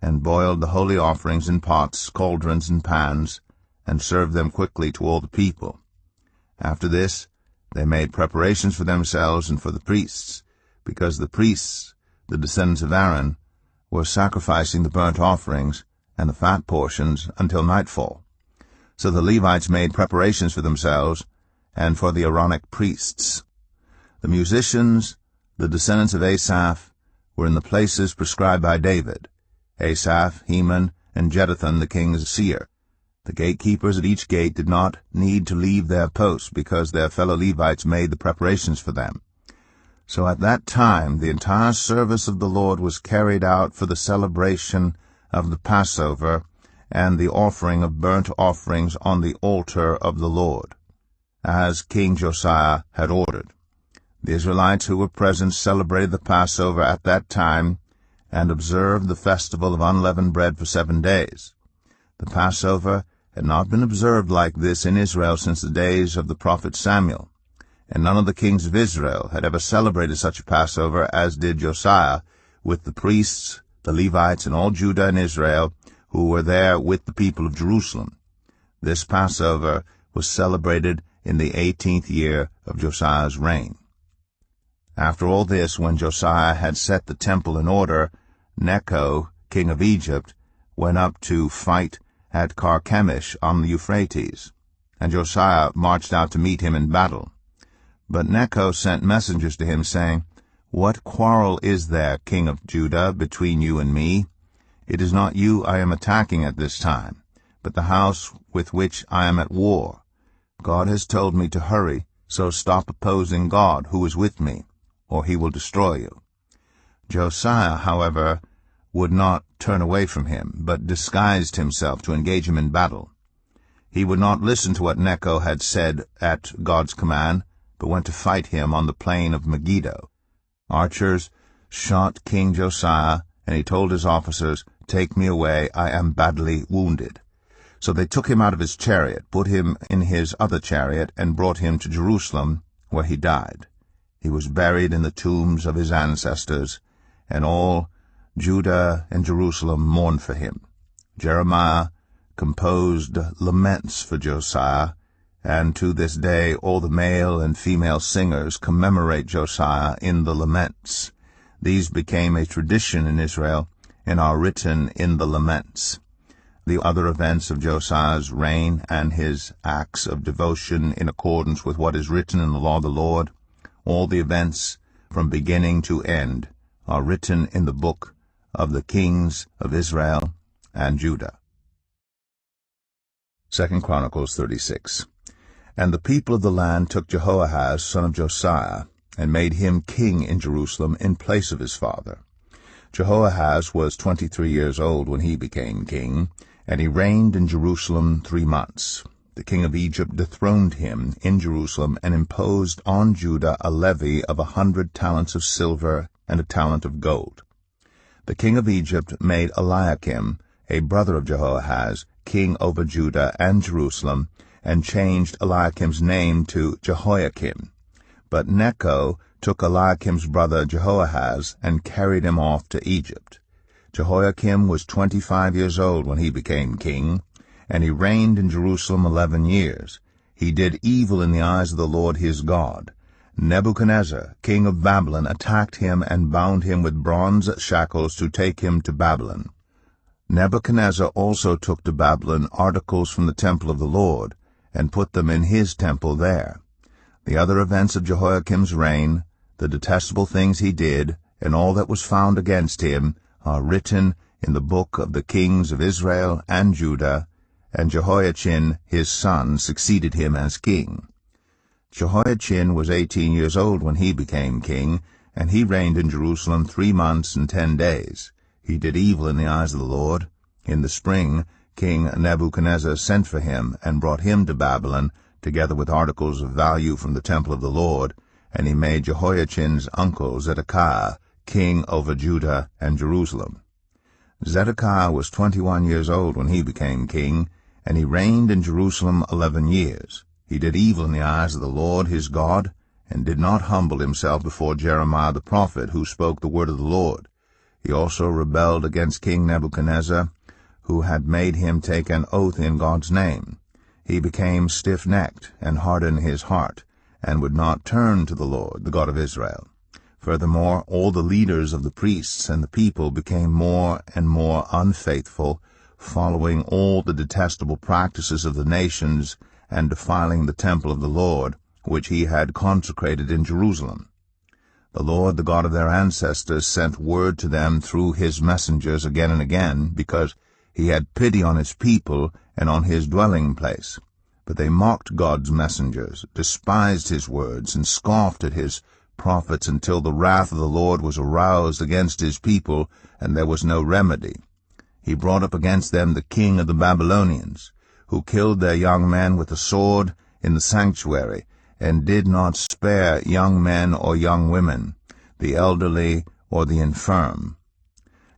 Speaker 1: and boiled the holy offerings in pots, cauldrons, and pans, and served them quickly to all the people. After this, they made preparations for themselves and for the priests, because the priests, the descendants of Aaron, were sacrificing the burnt offerings and the fat portions until nightfall. So the Levites made preparations for themselves and for the Aaronic priests. The musicians, the descendants of Asaph, were in the places prescribed by David, Asaph, Heman, and Jeduthun the king's seer. The gatekeepers at each gate did not need to leave their posts, because their fellow Levites made the preparations for them. So at that time the entire service of the Lord was carried out for the celebration of the Passover and the offering of burnt offerings on the altar of the Lord, as King Josiah had ordered. The Israelites who were present celebrated the Passover at that time and observed the festival of unleavened bread for 7 days. The Passover had not been observed like this in Israel since the days of the prophet Samuel, and none of the kings of Israel had ever celebrated such a Passover as did Josiah, with the priests, the Levites, and all Judah and Israel who were there with the people of Jerusalem. This Passover was celebrated in the 18th year of Josiah's reign. After all this, when Josiah had set the temple in order, Necho, king of Egypt, went up to fight at Carchemish on the Euphrates, and Josiah marched out to meet him in battle. But Necho sent messengers to him, saying, "What quarrel is there, king of Judah, between you and me? It is not you I am attacking at this time, but the house with which I am at war. God has told me to hurry, so stop opposing God, who is with me, or he will destroy you." Josiah, however, would not turn away from him, but disguised himself to engage him in battle. He would not listen to what Necho had said at God's command, but went to fight him on the plain of Megiddo. Archers shot King Josiah, and he told his officers, "Take me away, I am badly wounded." So they took him out of his chariot, put him in his other chariot, and brought him to Jerusalem, where he died. He was buried in the tombs of his ancestors, and all Judah and Jerusalem mourned for him. Jeremiah composed laments for Josiah, and to this day all the male and female singers commemorate Josiah in the laments. These became a tradition in Israel and are written in the laments. The other events of Josiah's reign and his acts of devotion in accordance with what is written in the law of the Lord, all the events from beginning to end, are written in the book of the kings of Israel and Judah. 2 Chronicles 36. And the people of the land took Jehoahaz, son of Josiah, and made him king in Jerusalem in place of his father. Jehoahaz was 23 years old when he became king, and he reigned in Jerusalem 3 months. The king of Egypt dethroned him in Jerusalem and imposed on Judah a levy of 100 talents of silver and a talent of gold. The king of Egypt made Eliakim, a brother of Jehoahaz, king over Judah and Jerusalem, and changed Eliakim's name to Jehoiakim. But Necho took Eliakim's brother Jehoahaz and carried him off to Egypt. Jehoiakim was 25 years old when he became king, and he reigned in Jerusalem 11 years. He did evil in the eyes of the Lord his God. Nebuchadnezzar, king of Babylon, attacked him and bound him with bronze shackles to take him to Babylon. Nebuchadnezzar also took to Babylon articles from the temple of the Lord, and put them in his temple there. The other events of Jehoiakim's reign, the detestable things he did, and all that was found against him, are written in the book of the kings of Israel and Judah, and Jehoiachin his son succeeded him as king. Jehoiachin was 18 years old when he became king, and he reigned in Jerusalem 3 months and 10 days. He did evil in the eyes of the Lord. In the spring, King Nebuchadnezzar sent for him and brought him to Babylon, together with articles of value from the temple of the Lord, and he made Jehoiachin's uncle Zedekiah king over Judah and Jerusalem. Zedekiah was 21 years old when he became king, and he reigned in Jerusalem 11 years. He did evil in the eyes of the Lord his God, and did not humble himself before Jeremiah the prophet, who spoke the word of the Lord. He also rebelled against King Nebuchadnezzar, who had made him take an oath in God's name. He became stiff-necked and hardened his heart, and would not turn to the Lord, the God of Israel. Furthermore, all the leaders of the priests and the people became more and more unfaithful, following all the detestable practices of the nations, and defiling the temple of the Lord, which he had consecrated in Jerusalem. The Lord, the God of their ancestors, sent word to them through his messengers again and again, because he had pity on his people and on his dwelling place. But they mocked God's messengers, despised his words, and scoffed at his prophets until the wrath of the Lord was aroused against his people, and there was no remedy. He brought up against them the king of the Babylonians, who killed their young men with the sword in the sanctuary, and did not spare young men or young women, the elderly or the infirm.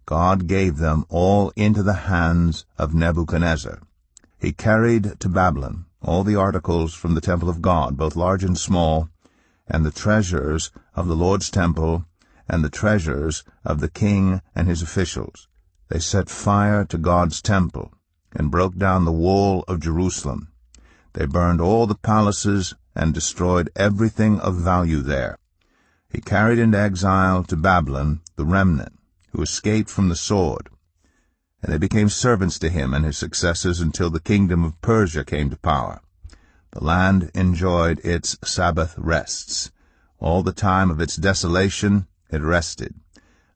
Speaker 1: God gave them all into the hands of Nebuchadnezzar. He carried to Babylon all the articles from the temple of God, both large and small, and the treasures of the Lord's temple, and the treasures of the king and his officials. They set fire to God's temple, and broke down the wall of Jerusalem. They burned all the palaces, and destroyed everything of value there. He carried into exile to Babylon the remnant, who escaped from the sword, and they became servants to him and his successors until the kingdom of Persia came to power. The land enjoyed its Sabbath rests. All the time of its desolation it rested,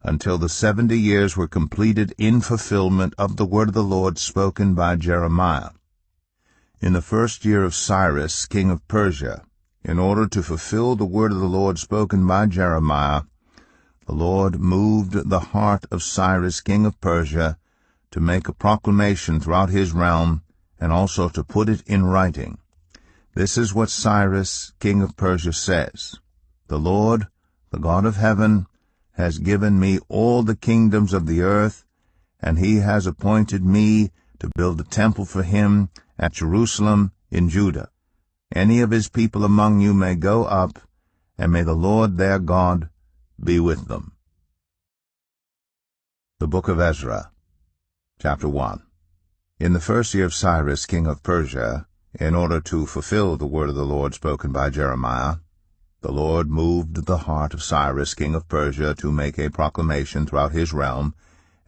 Speaker 1: until the 70 years were completed in fulfillment of the word of the Lord spoken by Jeremiah. In the first year of Cyrus, king of Persia, in order to fulfill the word of the Lord spoken by Jeremiah, the Lord moved the heart of Cyrus, king of Persia, to make a proclamation throughout his realm, and also to put it in writing. This is what Cyrus, king of Persia, says: The Lord, the God of heaven, has given me all the kingdoms of the earth, and he has appointed me to build a temple for him at Jerusalem in Judah. Any of his people among you may go up, and may the Lord their God be with them. The Book of Ezra, Chapter 1. In the first year of Cyrus, king of Persia, in order to fulfill the word of the Lord spoken by Jeremiah, the Lord moved the heart of Cyrus, king of Persia, to make a proclamation throughout his realm,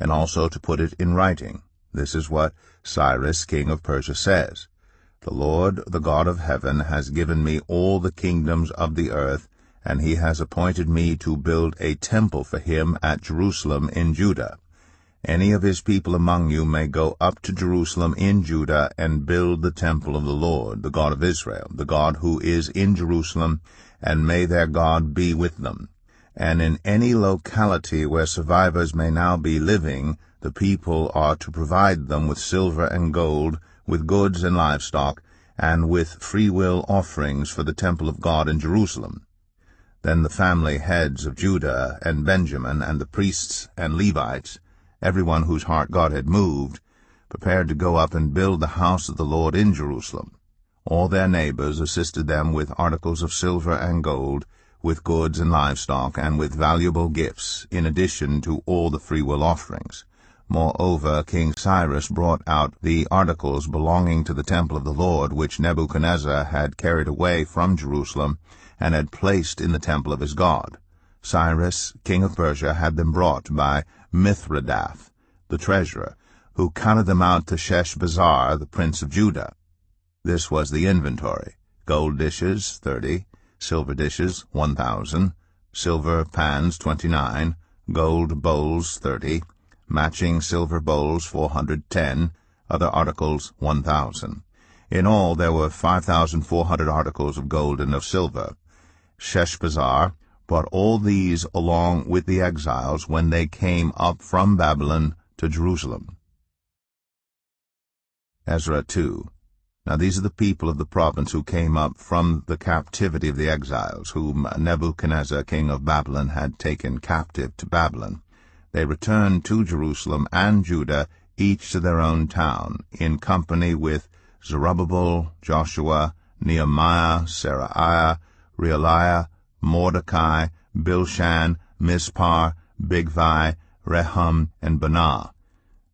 Speaker 1: and also to put it in writing. This is what Cyrus, king of Persia, says: The Lord, the God of heaven, has given me all the kingdoms of the earth, and he has appointed me to build a temple for him at Jerusalem in Judah. Any of his people among you may go up to Jerusalem in Judah and build the temple of the Lord, the God of Israel, the God who is in Jerusalem, and may their God be with them. And in any locality where survivors may now be living, the people are to provide them with silver and gold, with goods and livestock, and with freewill offerings for the temple of God in Jerusalem. Then the family heads of Judah and Benjamin, and the priests and Levites, everyone whose heart God had moved, prepared to go up and build the house of the Lord in Jerusalem. All their neighbors assisted them with articles of silver and gold, with goods and livestock, and with valuable gifts, in addition to all the freewill offerings. Moreover, King Cyrus brought out the articles belonging to the temple of the Lord, which Nebuchadnezzar had carried away from Jerusalem, and had placed in the temple of his God. Cyrus, king of Persia, had them brought by Mithredath, the treasurer, who counted them out to Sheshbazzar, the prince of Judah. This was the inventory: gold dishes, 30, silver dishes, 1,000, silver pans 29, gold bowls 30, matching silver bowls 410, other articles 1,000. In all there were 5,400 articles of gold and of silver. Sheshbazzar brought all these along with the exiles when they came up from Babylon to Jerusalem. Ezra 2. Now these are the people of the province who came up from the captivity of the exiles, whom Nebuchadnezzar king of Babylon had taken captive to Babylon. They returned to Jerusalem and Judah, each to their own town, in company with Zerubbabel, Joshua, Nehemiah, Seraiah, Realiah, Mordecai, Bilshan, Mispar, Bigvai, Rehum, and Banah.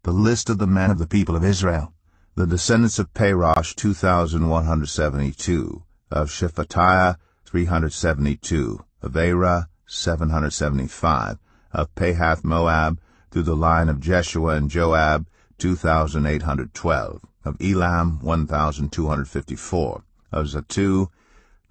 Speaker 1: The list of the men of the people of Israel. The descendants of Parosh, 2,172, of Shephatiah, 372, of Era, 775, of Pahath Moab, through the line of Jeshua and Joab, 2,812, of Elam, 1,254, of Zattu,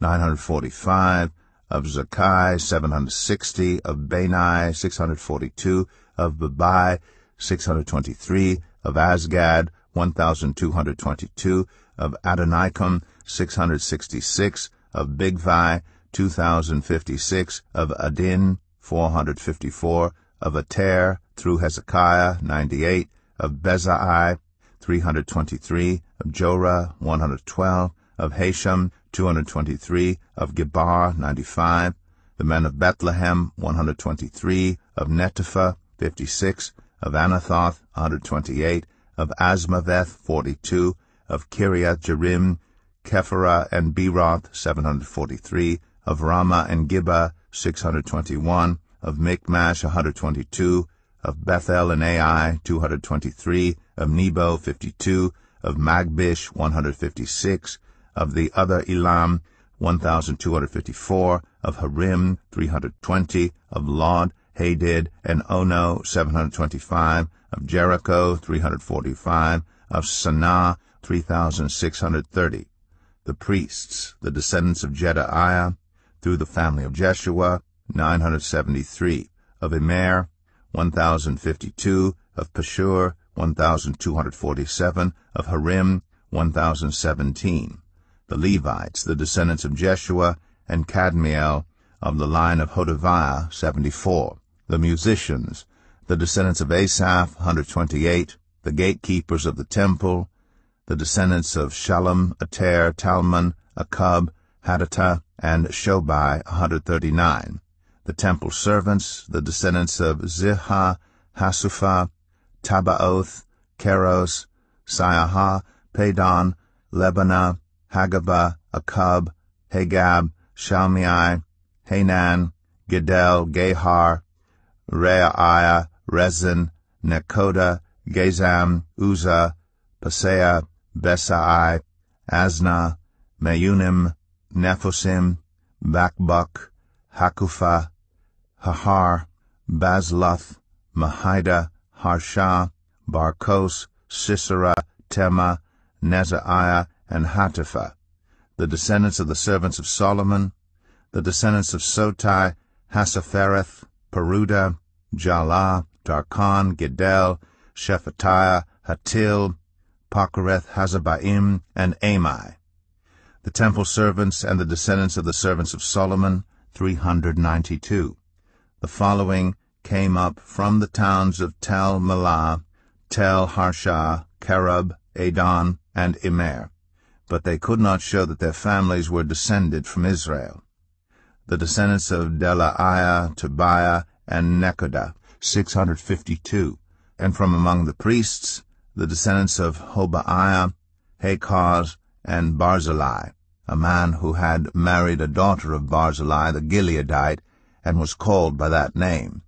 Speaker 1: 945, of Zakai, 760, of Bani, 642, of Babai, 623, of Asgad, 1,222, of Adonikam, 666, of Bigvai, 2,056, of Adin, 454, of Ater, through Hezekiah, 98, of Bezai, 323, of Jorah, 112, of Hashem, 223, of Gebar, 95, the men of Bethlehem, 123, of Netopha, 56, of Anathoth, 128, of Asmaveth, 42, of Kiriath Jearim, Kephirah and Beeroth, 743, of Ramah and Gibeah, 621, of Michmash, 122, of Bethel and Ai, 223, of Nebo, 52, of Magbish, 156, of the other Elam, 1,254, of Harim, 320, of Lod, Hadid, and Ono, 725, of Jericho, 345, of Sanaa, 3,630. The priests, the descendants of Jedaiah, through the family of Jeshua, 973, of Immer, 1,052, of Pashur, 1,247, of Harim, 1,017. The Levites, the descendants of Jeshua, and Kadmiel, of the line of Hodaviah, 74. The musicians, the descendants of Asaph, 128, the gatekeepers of the temple, the descendants of Shallum, Ater, Talmon, Akub, Hadattah, and Shobai, 139. The temple servants, the descendants of Ziha, Hasupha, Tabaoth, Keros, Siaha, Padon, Lebanah, Hagabah, Akub, Hagab, Shalmai, Hanan, Gidel, Gehar, Reaiah, Rezin, Nekoda, Gazam, Uzzah, Paseah, Besai, Asna, Meunim, Nephosim, Bakbuk, Hakupha, Hahar, Bazluth, Mahida, Harsha, Barkos, Sisera, Tema, Nezaiah, and Hatipha. The descendants of the servants of Solomon, the descendants of Sotai, Hassaphereth, Peruda, Jalah, Darkon, Gidel, Shephatiah, Hatil, Pokereth, Hazabaim, and Amai. The temple servants and the descendants of the servants of Solomon, 392. The following came up from the towns of Tel Melah, Tel Harsha, Kerub, Adon, and Immer, but they could not show that their families were descended from Israel. The descendants of Delaiah, Tobiah, and Nekoda, 652, and from among the priests, the descendants of Hobaiah, Hakaz, and Barzillai, a man who had married a daughter of Barzillai the Gileadite, and was called by that name.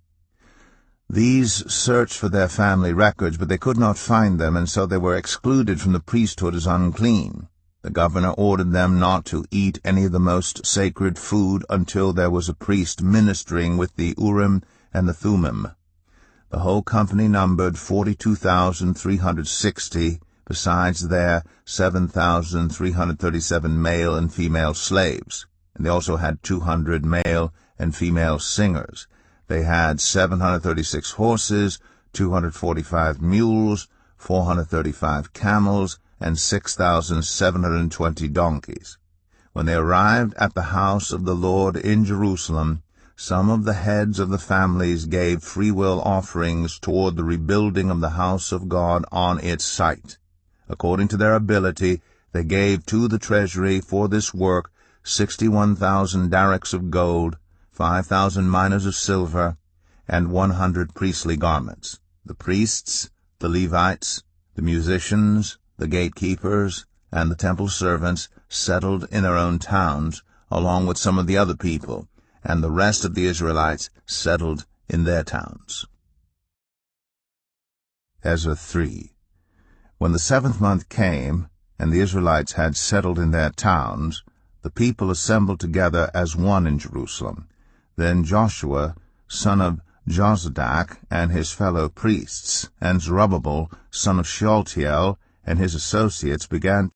Speaker 1: These searched for their family records, but they could not find them, and so they were excluded from the priesthood as unclean. The governor ordered them not to eat any of the most sacred food until there was a priest ministering with the Urim and the Thummim. The whole company numbered 42,360, besides their 7,337 male and female slaves, and they also had 200 male and female singers. They had 736 horses, 245 mules, 435 camels, and 6,720 donkeys. When they arrived at the house of the Lord in Jerusalem, some of the heads of the families gave freewill offerings toward the rebuilding of the house of God on its site. According to their ability, they gave to the treasury for this work 61,000 darics of gold, 5,000 minas of silver, and 100 priestly garments. The priests, the Levites, the musicians, the gatekeepers, and the temple servants settled in their own towns, along with some of the other people, and the rest of the Israelites settled in their towns. Ezra 3. When the 7th month came, and the Israelites had settled in their towns, the people assembled together as one in Jerusalem. Then Joshua, son of Jozadak, and his fellow priests, and Zerubbabel, son of Shealtiel, and his associates began